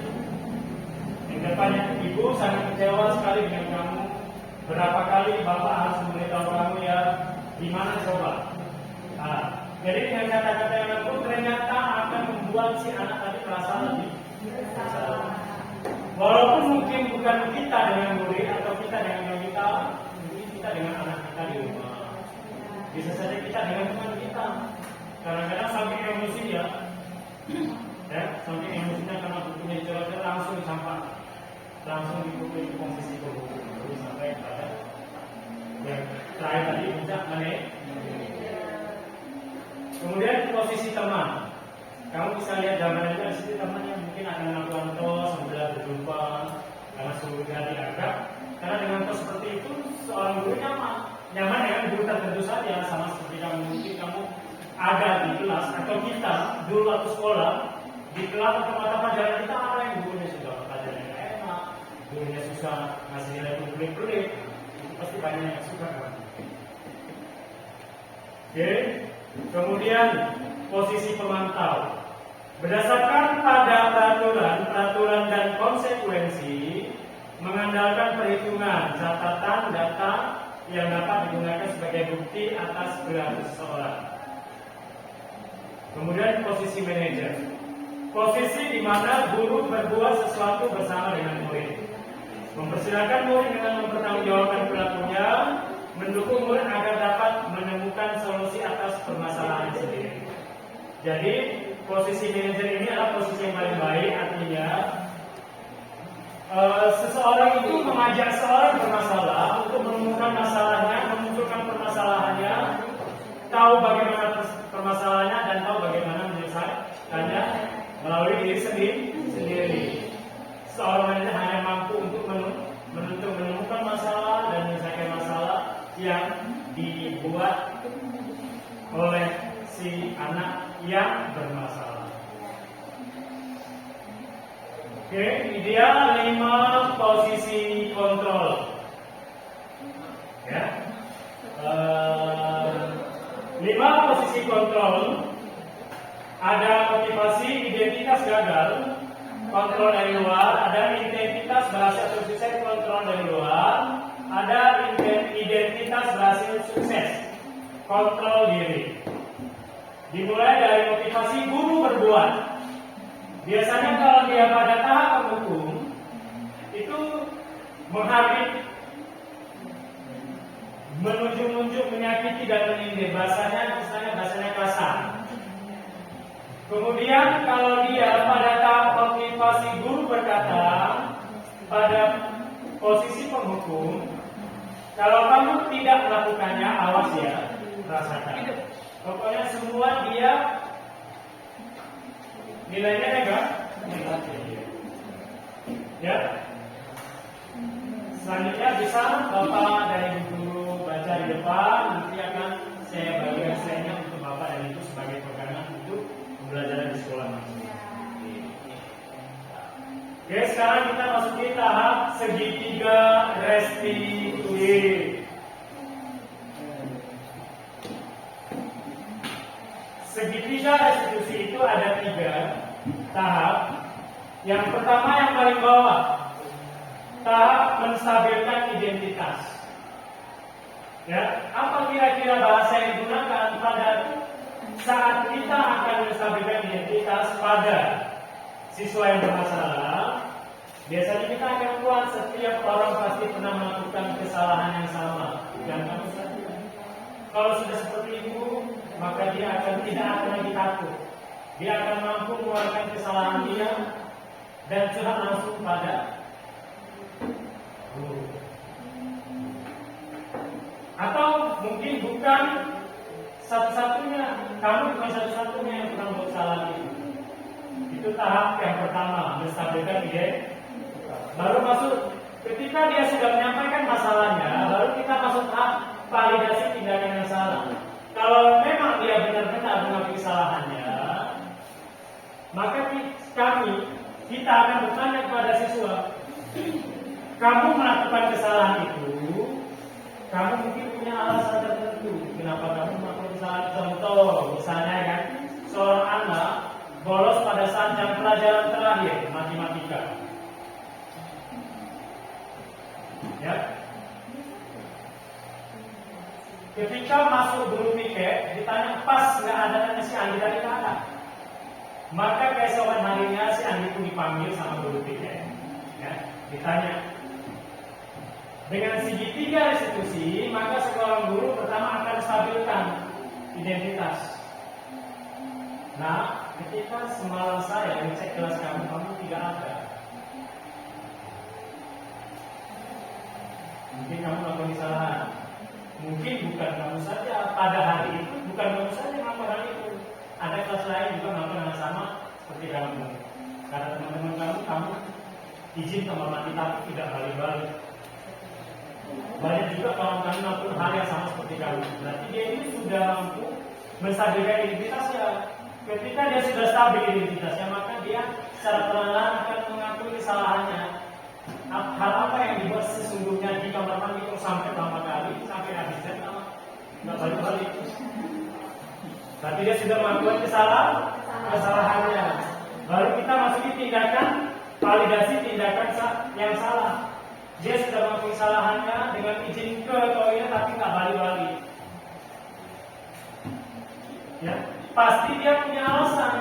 yang depannya, ibu sangat kecewa sekali dengan kamu. Berapa kali bapak harus memberitahu kamu ya, gimana coba? Nah, jadi dengan kata-kata yang lembut ternyata akan membuat si anak tadi merasa lebih bersalah. Walaupun mungkin bukan kita dengan murid atau kita dengan kita, mungkin kita dengan anak kita di rumah. Bisa saja kita dengan teman kita. Kadang-kadang saking emosi ya, saking emosinya karena bukunya dicoret langsung disampaikan, langsung dipukul ke posisi penghukum, lalu sampai pada yang terakhir tadi puncak aneh. Kemudian posisi teman, kamu bisa lihat gambarnya di sini, temannya mungkin akan melakukan tos, sebelah berjumpa, karena sudah dianggap. Karena dengan tos seperti itu, seorang guru nyaman dengan guru tertentu saja, sama seperti kamu mungkin kamu ada di kelas atau kita dulu waktu sekolah di kelas atau mata pelajaran kita ada yang gurunya sudah pelajarannya enak, gurunya susah ngasih nilai pelik-pelik, itu pasti banyak yang suka kan. Oke. Kemudian posisi pemantau berdasarkan pada peraturan dan konsekuensi, mengandalkan perhitungan catatan data yang dapat digunakan sebagai bukti atas perilaku seseorang. Kemudian posisi manajer, posisi di mana guru berbuat sesuatu bersama dengan murid, mempersilahkan murid dengan mempertanggungjawabkan perilakunya, mendukung murid agar dapat menemukan solusi atas permasalahan sendiri. Jadi posisi manajer ini adalah posisi yang paling baik, artinya seseorang itu mengajak seorang bermasalah untuk menemukan masalahnya, memunculkan permasalahannya, tahu bagaimana permasalahannya dan tahu bagaimana menyelesaikannya melalui diri sendiri. Seorang manajer hanya mampu untuk menemukan masalah dan menyelesaikan masalah yang dibuat oleh si anak yang bermasalah. Oke, ini dia 5 posisi kontrol. Ya. 5 posisi kontrol. Ada motivasi, identitas gagal, kontrol dari luar. Ada identitas berhasil sukses, kontrol dari luar. Ada identitas berhasil sukses, kontrol diri. Dimulai dari motivasi guru berbuat. Biasanya kalau dia pada tahap penghukum itu menghabis, menunjuk-nunjuk, menyakiti dan menyindir. Bahasanya kasar. Kemudian kalau dia pada tahap motivasi guru berkata pada posisi penghukum, kalau kamu tidak melakukannya, awas ya, rasakan. Pokoknya semua dia nilainya negatif. Ya. Selanjutnya bisa Bapak dan Ibu guru baca di depan, nanti akan saya bagikan slide-nya untuk Bapak dan Ibu sebagai pegangan untuk pembelajaran di sekolah nanti. Oke, sekarang kita masuki tahap segitiga restitusi. Segitiga restitusi itu ada 3 tahap. Yang pertama yang paling bawah, tahap menstabilkan identitas. Ya, apa kira-kira bahasa yang digunakan pada saat kita akan menstabilkan identitas pada siswa yang bermasalah? Biasanya kita akan buat setiap orang pasti pernah melakukan kesalahan yang sama. Dan kamu sadar, kalau sudah seperti itu, maka dia akan tidak akan lagi takut. Dia akan mampu mengeluarkan kesalahan dia dan curhat langsung pada guru. Atau mungkin bukan satu-satunya, kamu bukan satu-satunya yang pernah buat salah itu. Itu tahap yang pertama, menstabilkan identitas. Baru masuk, ketika dia sudah menyampaikan masalahnya, baru kita masuk tahap validasi tindakan yang salah. Kalau memang dia benar-benar mengakui kesalahannya, maka kita akan bertanya kepada siswa, kamu melakukan kesalahan itu, kamu mungkin punya alasan tertentu kenapa kamu melakukan kesalahan. Contoh, misalnya kan, seorang anak bolos pada saat jam pelajaran terakhir matematika. Ya. Ketika masuk guru piket, ditanya pas nggak ada si Andi tadi ada. Maka keesokan harinya si Andi pun dipanggil sama guru piket. Ya, ditanya. Dengan segitiga restitusi, maka seorang guru pertama akan stabilkan identitas. Nah, ketika semalam saya ngecek kelas kamu tidak ada. Mungkin kamu melakukan kesalahan. Mungkin bukan kamu saja pada hari itu, bukan kamu saja melakukan hal itu. Ada kelas lain juga melakukan hal sama seperti kamu. Karena teman-teman kamu izin kamar mandi tapi tidak balik-balik. Banyak juga kawan-kawan melakukan hal yang sama seperti kamu. Berarti dia ini sudah mampu menstabilkan identitasnya. Ketika dia sudah stabil identitasnya, maka dia secara perlahan akan mengakui kesalahannya. Hal apa yang dibuat sesungguhnya di kamar mandi itu sampai berapa kali, sampai habis dan nggak balik-balik. Berarti dia sudah melakukan kesalahannya. Baru kita masuki tindakan validasi tindakan yang salah. Dia sudah melakukan kesalahannya dengan izin ke toilet tapi nggak balik-balik. Ya, pasti dia punya alasan.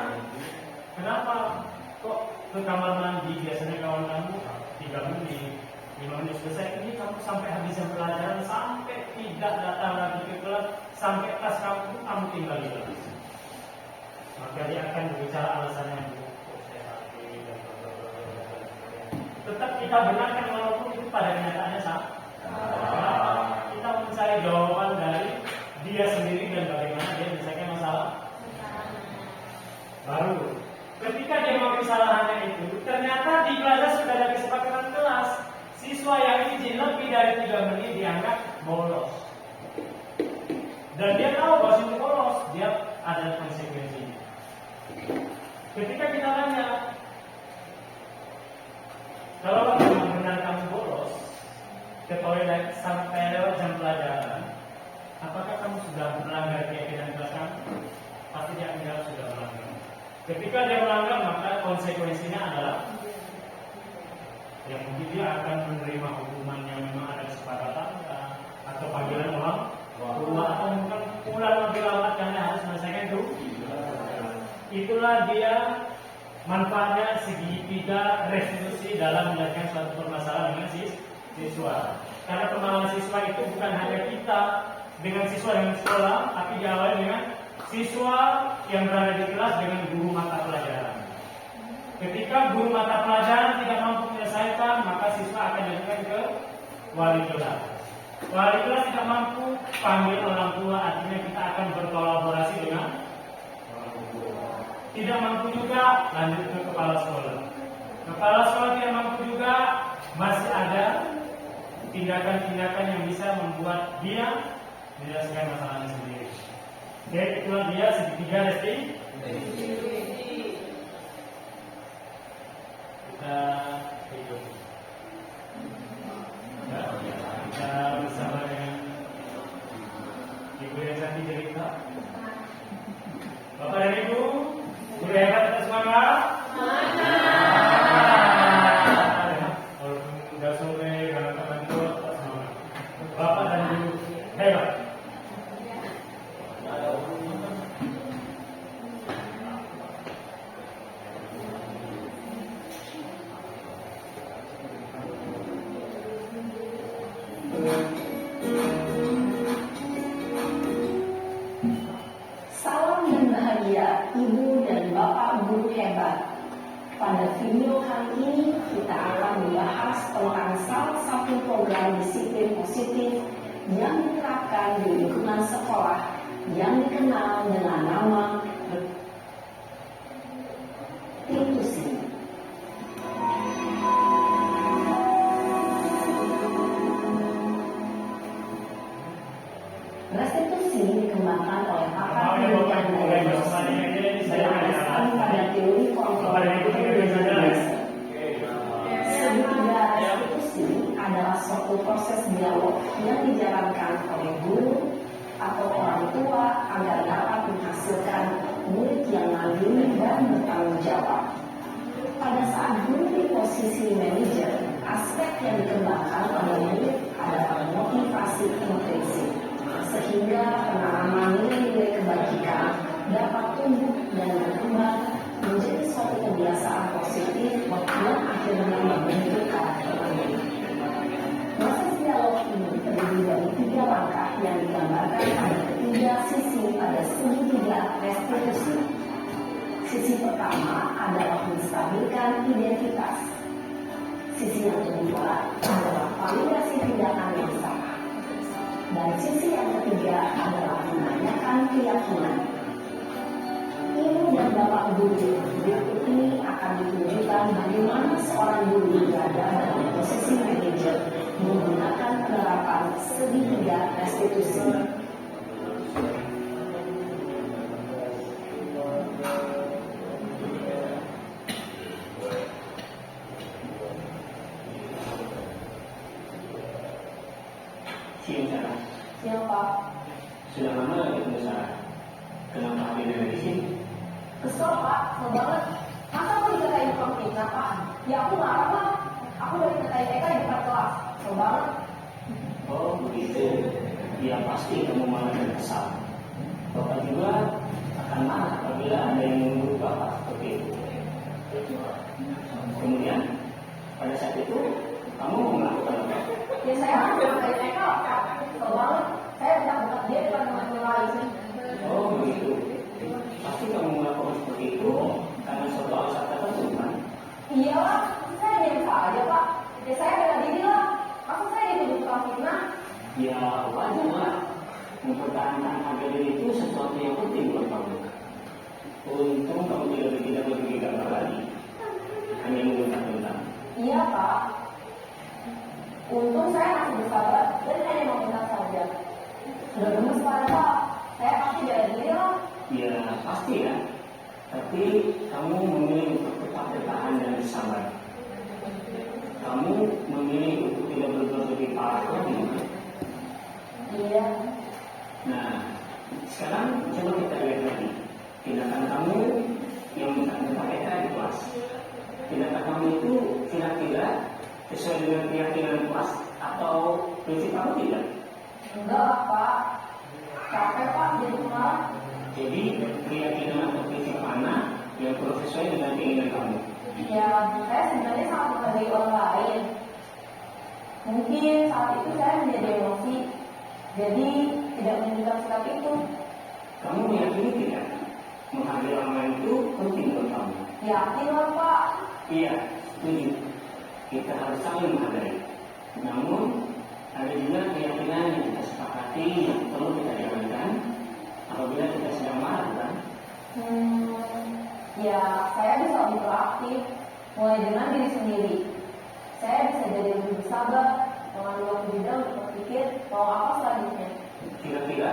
Kenapa? Kok ke kamar mandi biasanya kawan kamu 3 menit, 5 menit selesai, ini kamu sampai habis pelajaran, sampai tidak datang lagi ke kelas, sampai kelas kamu tinggal di kelas. Maka dia akan berbicara alasannya. Tetap kita benarkan walaupun itu pada kenyataannya salah. Kita mencari jawaban dari dia sendiri dan bagaimana dia menyelesaikan masalah. Baru ketika dia mengakui kesalahannya itu, ternyata di kelas sudah ada kesepakatan kelas, siswa yang izin lebih dari 3 menit dianggap bolos. Dan dia tahu bahwa itu bolos, dia ada konsekuensinya. Ketika kita tanya, kalau benar kamu bolos ke toilet sampai lewat jam pelajaran, apakah kamu sudah melanggar keyakinan kelas kamu? Pasti dia akan jawab sudah melanggar. Ketika dia melanggar, maka konsekuensinya adalah yang mungkin dia akan menerima hukuman yang memang ada kesepakatan atau panggilan orang tua atau mungkin pulang lebih lambat karena harus menyelesaikan itu. Itulah dia manfaatnya segitiga restitusi dalam menyelesaikan suatu permasalahan dengan siswa. Karena permasalahan siswa itu bukan hanya kita dengan siswa yang sekolah, tapi diawali dengan siswa yang berada di kelas dengan guru mata pelajaran. Ketika guru mata pelajaran tidak mampu menyelesaikan, maka siswa akan diajukan ke wali kelas. Wali kelas tidak mampu, panggil orang tua, artinya kita akan berkolaborasi dengan orang tua. Tidak mampu juga, lanjut ke kepala sekolah. Kepala sekolah tidak mampu juga, masih ada tindakan-tindakan yang bisa membuat dia menyelesaikan masalahnya sendiri. Oke, itulah dia segitiga Resti. Kita hidup. Ya, kita bersama dengan Ibu yang cantik cerita. Bapak dan Ibu, guru hebat kita semangat. Walaupun udah sore, kalau teman itu tetap semangat. Bapak dan Ibu hebat. Salam dan bahagia Ibu dan Bapak guru hebat. Pada video kali ini kita akan membahas tentang salah satu program disiplin positif yang diterapkan di lingkungan sekolah yang dikenal dengan nama restitusi. Restitusi dikembangkan oleh pakar pendidikan dan dosen berdasarkan pada teori konflik. Segitiga restitusi adalah suatu proses dialog yang dijalankan oleh guru atau orang tua agar dapat menghasilkan murid yang mandiri dan bertanggung jawab. Pada saat guru di posisi manajer, aspek yang dikembangkan oleh murid adalah motivasi intrinsik, sehingga penanaman nilai-nilai kebajikan dapat tumbuh dan berkembang menjadi suatu kebiasaan positif yang akhirnya membentuk karakter murid. Proses dialog ini terdiri dari 3 langkah yang digambarkan pada ketiga sisi pada segitiga restitusi. Sisi pertama adalah menstabilkan identitas. Sisi yang kedua adalah validasi tindakan yang salah. Dan sisi yang ketiga adalah menanyakan keyakinan. Ibu dan Bapak guru berikut ini akan ditunjukkan bagaimana seorang guru berada dalam posisi manajer menggunakan penerapan segitiga restitusi. Siang, Siapa? sudah lama ketemu Sarah. Kenapa hadir di sini? Kesel Pak, kesel banget. Masa aku dikatain tukang fitnah Pak? Ya aku marah lah. Aku dari katain Eka di depan kelas. Kesel banget. Oh begitu. Ya pasti kamu malah dan kesal. Bapak juga akan marah apabila ada yang menurut Bapak seperti itu. Kemudian pada saat itu kamu melakukan apa? Ya saya harus dikatain Eka lah Pak. Kesel banget. Saya tidak buka dia depan teman-teman lain. Oh begitu. Pasti kamu melakukan seperti itu karena suatu alasan tertentu kan? Iya lah, saya diam saja Pak. Ya saya bela diri lah. Masa saya dituduh tukang fitnah? Ya wajar lah. Mempertahankan harga diri itu sesuatu yang penting buat kamu. Untung kamu tidak berpikir gambar lagi. Hanya menggunakan. Iya Pak. Untung saya masih bersabar dan hanya mau minta saja. Sudah gemes Pak. Saya pasti bela diri lah. Ya pasti ya. Tapi kamu memilih untuk tetap bertahan dan bersabar. Kamu memilih untuk tidak berbuat lebih parah lagi. Iya. Nah, sekarang coba kita lihat lagi tindakan kamu yang berkaitan di kelas. Tindakan kamu itu kira-kira sesuai dengan keyakinan kelas atau prinsip kamu tidak? Enggak lah Pak. Capek Pak jadi marah. Jadi keyakinan atau prinsip mana yang perlu sesuai dengan keinginan kamu? Ya, saya sebenarnya sangat menghargai orang lain. Mungkin saat itu saya menjadi emosi, jadi tidak menunjukkan sikap itu. Kamu meyakini tidak? Menghargai orang lain itu penting buat kamu. Yakin lah Pak. Iya, setuju. Kita harus saling menghargai. Namun, ada juga keyakinan yang kita sepakati yang perlu kita jalankan apabila kita sedang marah, kan? Ya saya bisa lebih proaktif, mulai dengan diri sendiri. Saya bisa jadi lebih bersabar, mengambil waktu jeda untuk berpikir mau apa selanjutnya. Kira-kira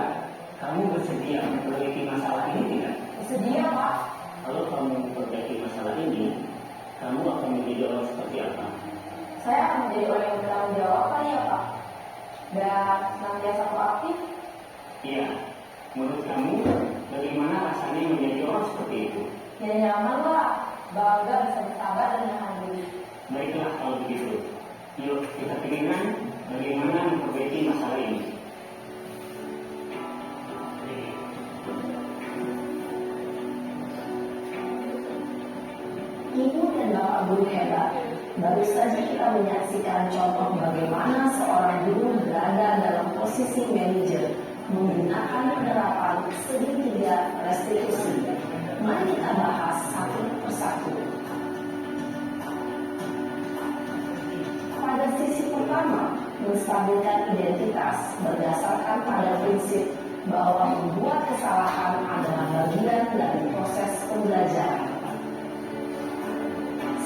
kamu bersedia memperbaiki masalah ini tidak? Bersedia Pak. Kalau kamu memperbaiki masalah ini, kamu akan menjadi orang seperti apa? Saya akan menjadi orang yang bertanggung jawab kali ya Pak. Dan senantiasa proaktif. Iya, menurut kamu bagaimana rasanya menjadi orang seperti itu? Ya nyaman lah, bangga bisa bersabar dan menahan diri. Baiklah kalau begitu. Yuk kita pikirkan bagaimana memperbaiki masalah ini. Ibu dan Bapak guru hebat, baru saja kita menyaksikan contoh bagaimana seorang guru berada dalam posisi manajer menggunakan penerapan segitiga restitusi. Mari kita bahas satu persatu. Pada sisi pertama, menstabilkan identitas berdasarkan pada prinsip bahwa membuat kesalahan adalah bagian dari proses pembelajaran.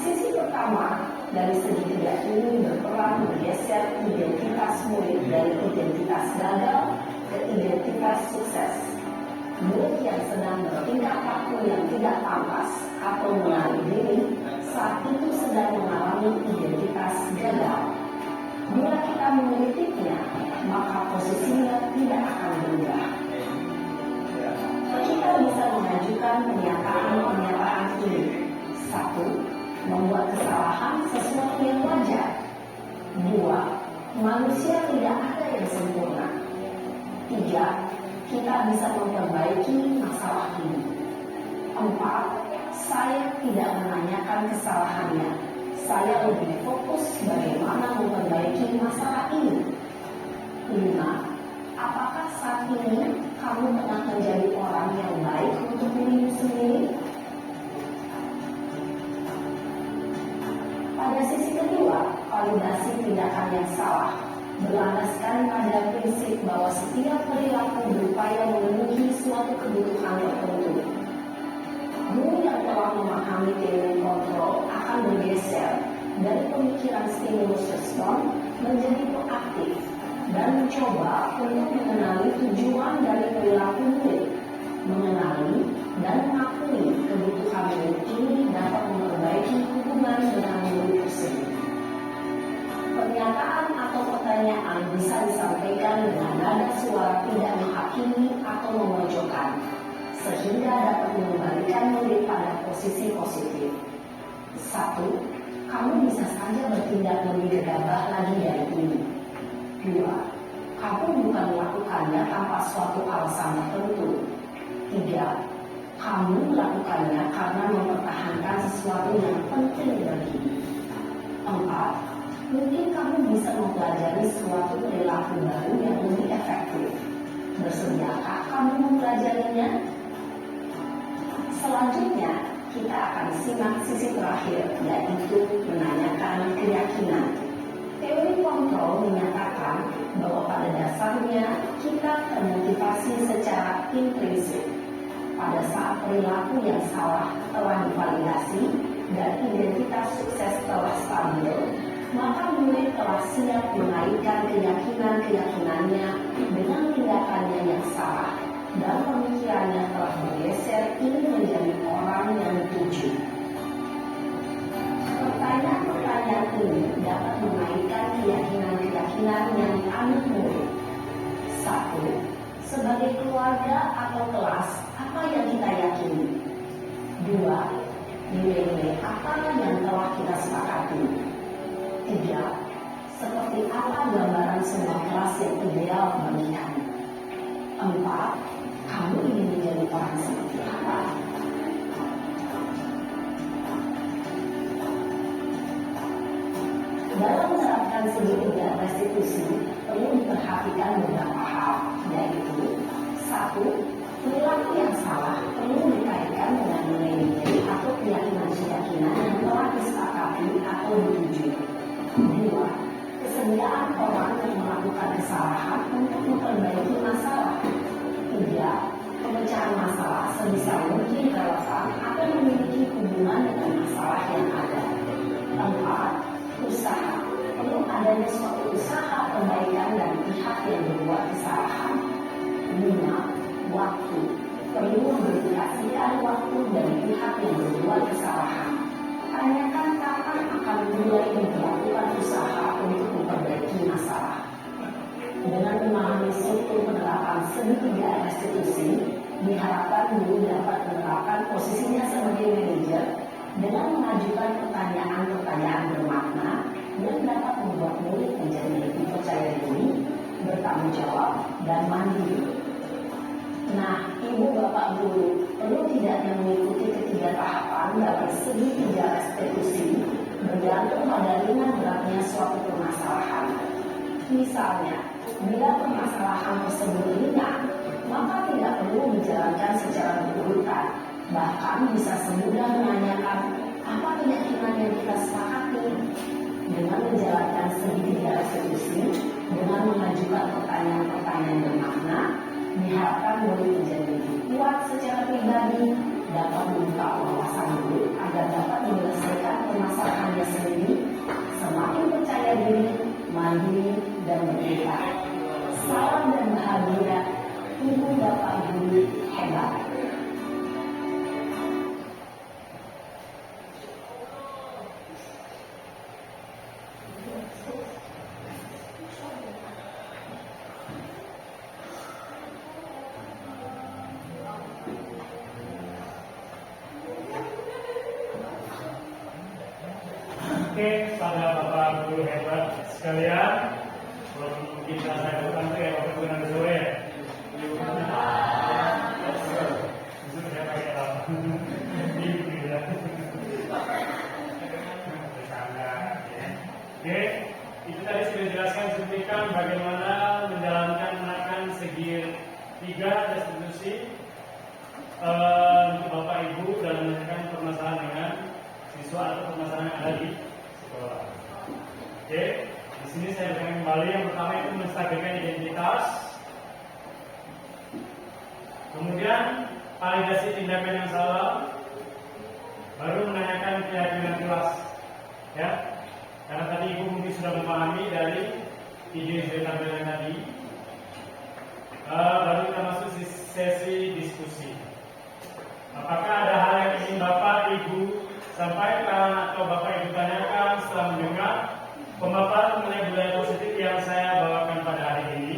Sisi pertama dari segitiga ini berperan menggeser identitas murid dari identitas gagal ke identitas sukses. Murid yang sedang bertingkah laku yang tidak pantas atau menarik diri saat itu sedang mengalami identitas gagal. Bila kita mengkritiknya, maka posisinya tidak akan berubah. Kita bisa mengajukan pernyataan-pernyataan ini. 1. Membuat kesalahan sesuatu yang wajar. 2. Manusia tidak ada yang sempurna. 3. Kita bisa memperbaiki masalah ini. 4. Saya tidak menanyakan kesalahannya. Saya lebih fokus bagaimana memperbaiki masalah ini. 5. Apakah saat ini kamu tengah menjadi orang yang baik untuk dirimu sendiri? Pada sisi kedua, validasi tindakan yang salah berlandaskan pada prinsip bahwa setiap perilaku berupaya memenuhi suatu kebutuhan tertentu. Guru yang telah memahami teori kontrol akan bergeser dari pemikiran stimulus respon menjadi proaktif dan mencoba untuk mengenali tujuan dari perilaku murid, mengenali dan mengakui kebutuhan murid ini dapat memperbaiki hubungan dengan murid tersebut. Pernyataan atau pertanyaan bisa disampaikan dengan nada suara tidak menghakimi atau memojokkan, sehingga dapat mengembalikan murid pada posisi positif. 1. Kamu bisa saja bertindak lebih gegabah lagi dari ini. 2. Kamu bukan melakukannya tanpa suatu alasan tertentu. 3. Kamu melakukannya karena mempertahankan sesuatu yang penting bagimu. 4. Mungkin kamu bisa mempelajari suatu perilaku baru yang lebih efektif. Bersediakah kamu mempelajarinya? Selanjutnya, kita akan simak sisi terakhir, yaitu menanyakan keyakinan. Teori kontrol menyatakan bahwa pada dasarnya kita termotivasi secara intrinsik. Pada saat perilaku yang salah telah divalidasi dan identitas sukses telah stabil, maka murid telah siap menaikkan keyakinan-keyakinannya dengan tindakannya yang salah dan pemikirannya telah bergeser ingin menjadi orang yang dituju. Pertanyaan-pertanyaan ini dapat menaikkan keyakinan-keyakinan yang dianut murid. 1. Sebagai keluarga atau kelas, apa yang kita yakini? 2. Nilai-nilai apa yang telah kita sepakati? 3. Seperti apa gambaran sebuah kelas yang ideal bagi kami? 4. Kamu ingin menjadi orang seperti apa? Dalam menerapkan segitiga restitusi, perlu diperhatikan beberapa hal, yaitu 1. Perilaku 37. 2. Kesediaan orang yang melakukan kesalahan untuk memperbaiki masalah. 3. Pemecahan masalah sebisa mungkin relevan akan memiliki hubungan dengan masalah yang ada. 4. Usaha. Perlu adanya suatu usaha perbaikan dari pihak yang berbuat kesalahan. 5. Waktu. Perlu mendedikasikan waktu dari pihak yang berbuat kesalahan. Tanyakan kapan akan mulai melakukan usaha untuk memperbaiki masalah. Dengan memahami struktur penerapan segitiga restitusi, diharapkan guru dapat menerapkan posisinya sebagai manajer dengan mengajukan pertanyaan-pertanyaan bermakna yang dapat membuat murid menjadi lebih percaya diri, bertanggung jawab, dan mandiri. Nah, Ibu Bapak Guru, perlu tidaknya mengikuti ketiga tahapan dalam segitiga restitusi bergantung pada ringan beratnya suatu permasalahan. Misalnya, bila permasalahan tersebut ringan, maka tidak perlu dijalankan secara berurutan. Bahkan bisa semudah menanyakan apa keyakinan yang kita sepakati. Dengan menjalankan segitiga restitusi, dengan mengajukan pertanyaan-pertanyaan bermakna, diharapkan murid menjadi lebih kuat secara pribadi, dapat membuka wawasan diri agar dapat menyelesaikan permasalahannya sendiri, semakin percaya diri, mandiri, dan berdaya. Salam dan bahagia, Ibu Bapak Guru hebat. Oke, pada Bapak Guru hebat sekalian, walaupun mungkin saya bukan tuh ya Bapak Guru nanti sore ya. Justru saya pakai apa? Ini ya. Bercanda, ya. Oke, itu tadi sudah dijelaskan cuplikan bagaimana menjalankan menakan segi 3 restitusi untuk Bapak Ibu dalam menyelesaikan permasalahan dengan siswa atau permasalahan yang ada di sekolah. Oke, di sini saya akan kembali. Yang pertama itu menstabilkan identitas, kemudian validasi tindakan yang salah, baru menanyakan keyakinan kelas. Ya, karena tadi Ibu mungkin sudah memahami dari ide tampilan tadi. Baru kita masuk sesi diskusi. Apakah ada hal yang ingin Bapak Ibu sampaikan atau Bapak Ibu tanyakan setelah mendengar pemaparan mengenai budaya positif yang saya bawakan pada hari ini?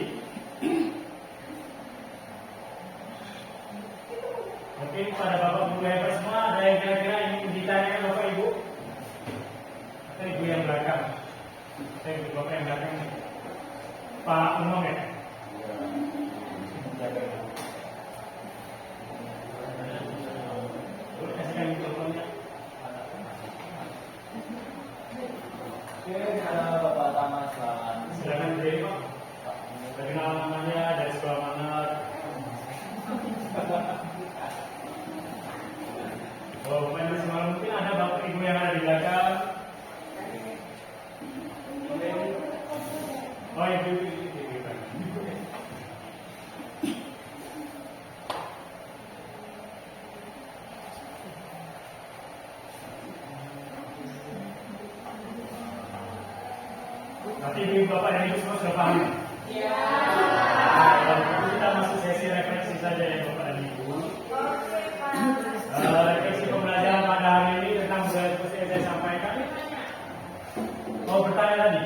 Mungkin pada Bapak Ibu hebat semua ada yang kira-kira ingin ditanyakan Bapak Ibu? Atau Ibu yang belakang? Atau Ibu Bapak yang belakang? Pak Umum ya? Kasihkan mikrofonnya. Oke, ada Bapak Tama, selamat. Silakan berdiri Pak. Dari namanya, dari sekolah mana? Oh, Bapak Ibu semua mungkin ada Bapak Ibu yang ada di belakang. Oh, Ibu. Nanti Ibu Bapak dan Ibu semua sudah paham? Iya. Kita masuk sesi refleksi saja ya Bapak dan Ibu. Refleksi pembelajaran pada hari ini tentang budaya seperti yang saya sampaikan. Mau bertanya tadi?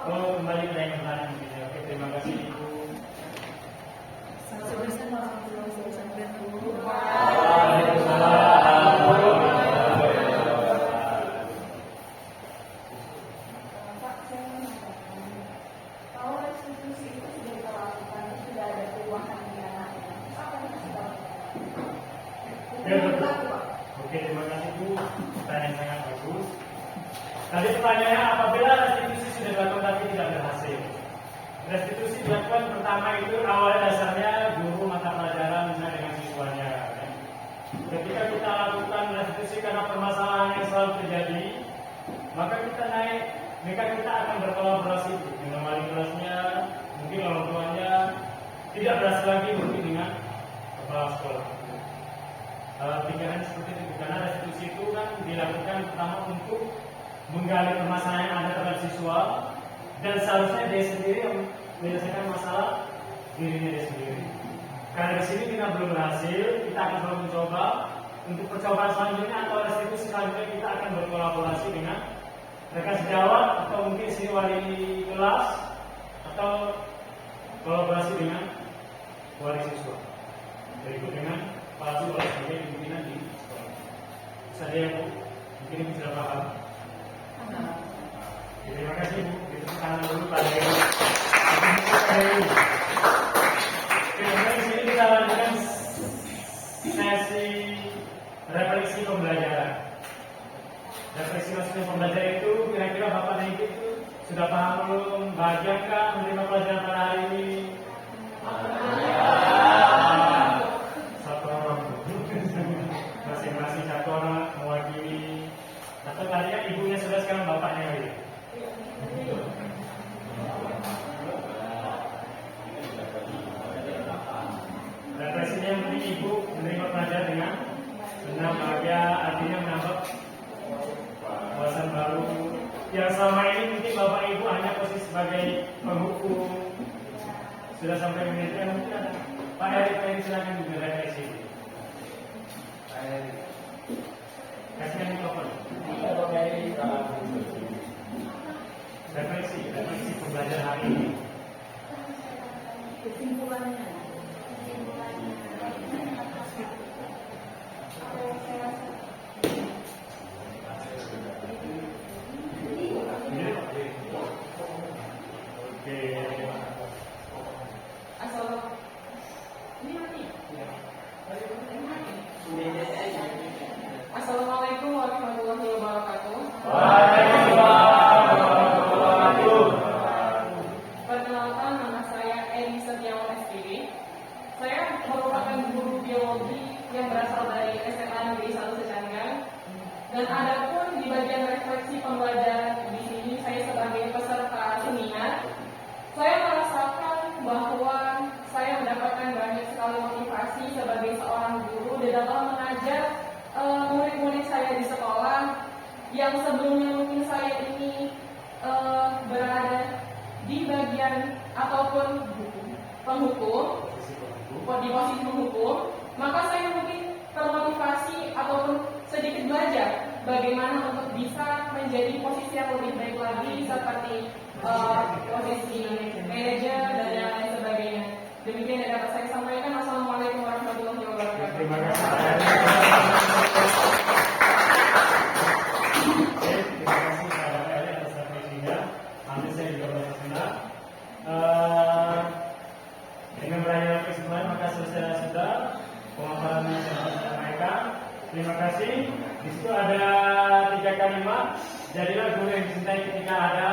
Oh, kembali ke yang bertanya mungkin ya. Oke, terima kasih Ibu. Kalau restitusi itu sudah dilakukan, sudah ada perubahan di anaknya. Apa yang harus dilakukan? Ya, betul. Oke, terima kasih Bu. Pertanyaan yang sangat bagus. Tadi pertanyaannya, apabila restitusi sudah dilakukan tapi tidak berhasil. Restitusi dilakukan pertama itu awal dasarnya guru mata pelajaran misalnya dengan siswanya. Ketika kita lakukan restitusi karena permasalahan yang selalu terjadi, maka kita akan berkolaborasi dengan wali kelasnya, mungkin orang tuanya, tidak berasal lagi mungkin dengan kepala sekolah. Pikiran seperti itu, karena restitusi itu kan dilakukan pertama untuk menggali permasalahan yang ada terhadap siswa, dan seharusnya dia sendiri yang menyelesaikan masalah dirinya dia sendiri. Karena di sini kita belum berhasil, kita akan selalu mencoba. Untuk percobaan selanjutnya atau restitusi selanjutnya kita akan berkolaborasi dengan rekan sejawat atau mungkin sini wali kelas atau kolaborasi dengan wali siswa. Berikut dengan kepala sekolah sebagai pimpinan di sekolah. Saya yang mungkin ibu sudah paham. Terima kasih Bu. Kita tangan dulu pada ini. Kemudian di sini kita lanjutkan sesi refleksi pembelajaran. Refleksi maksudnya pembelajaran itu kira-kira Bapak dan Ibu itu sudah paham belum? Bahagiakah menerima pelajaran pada hari ini? Satu orang masing-masing satu orang mewakili. Atau tadinya ibunya sudah, sekarang bapaknya lagi. Refleksinya yang penting ibu menerima pelajaran dengan senang, bahagia, artinya menambah wawasan baru. Yang selama ini mungkin bapak ibu hanya posisi sebagai penghukum, sudah sampai mengerti, mungkin ada Pak Heri silakan juga refleksi. Kasihkan mikrofon. Refleksi pembelajaran hari ini. Kesimpulannya. Assalamualaikum warahmatullahi wabarakatuh. Perkenalkan, nama saya Edi Setiawan SPG. Saya merupakan guru biologi yang berasal dari SMA Negeri 1 Secanggang. Dan adapun di bagian refleksi pembelajaran di sini, saya sebagai peserta seminar, saya merasakan bahwa saya mendapatkan banyak sekali motivasi sebagai seorang guru di dalam mengajar murid-murid saya di sekolah yang sebelumnya mungkin saya ini berada di bagian ataupun penghukum, di posisi penghukum, maka saya mungkin termotivasi ataupun sedikit belajar bagaimana untuk bisa menjadi posisi yang lebih baik lagi seperti posisi manajer dan yang lain sebagainya. Demikian yang dapat saya sampaikan. Assalamualaikum warahmatullahi wabarakatuh. Terima kasih. Terima kasih kepada Pak Heri atas refleksinya. Nanti saya juga bersenang. Dengan berakhir kesimpulan, maka selesai sudah pemaparan yang saya sampaikan. Terima kasih. Di situ ada 3 kalimat. Jadilah guru yang dicintai ketika ada,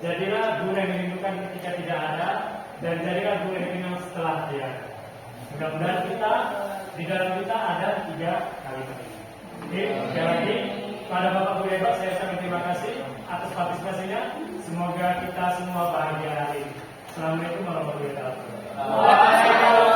jadilah guru yang dirindukan ketika tidak ada, dan jadilah guru yang dikenal setelah dia. Mudah-mudahan kita di dalam kita ada 3 kalimat ini. Oke, sekali lagi pada Bapak Guru hebat saya sangat terima kasih atas partisipasinya. Semoga kita semua bahagia hari ini. Assalamualaikum warahmatullahi wabarakatuh.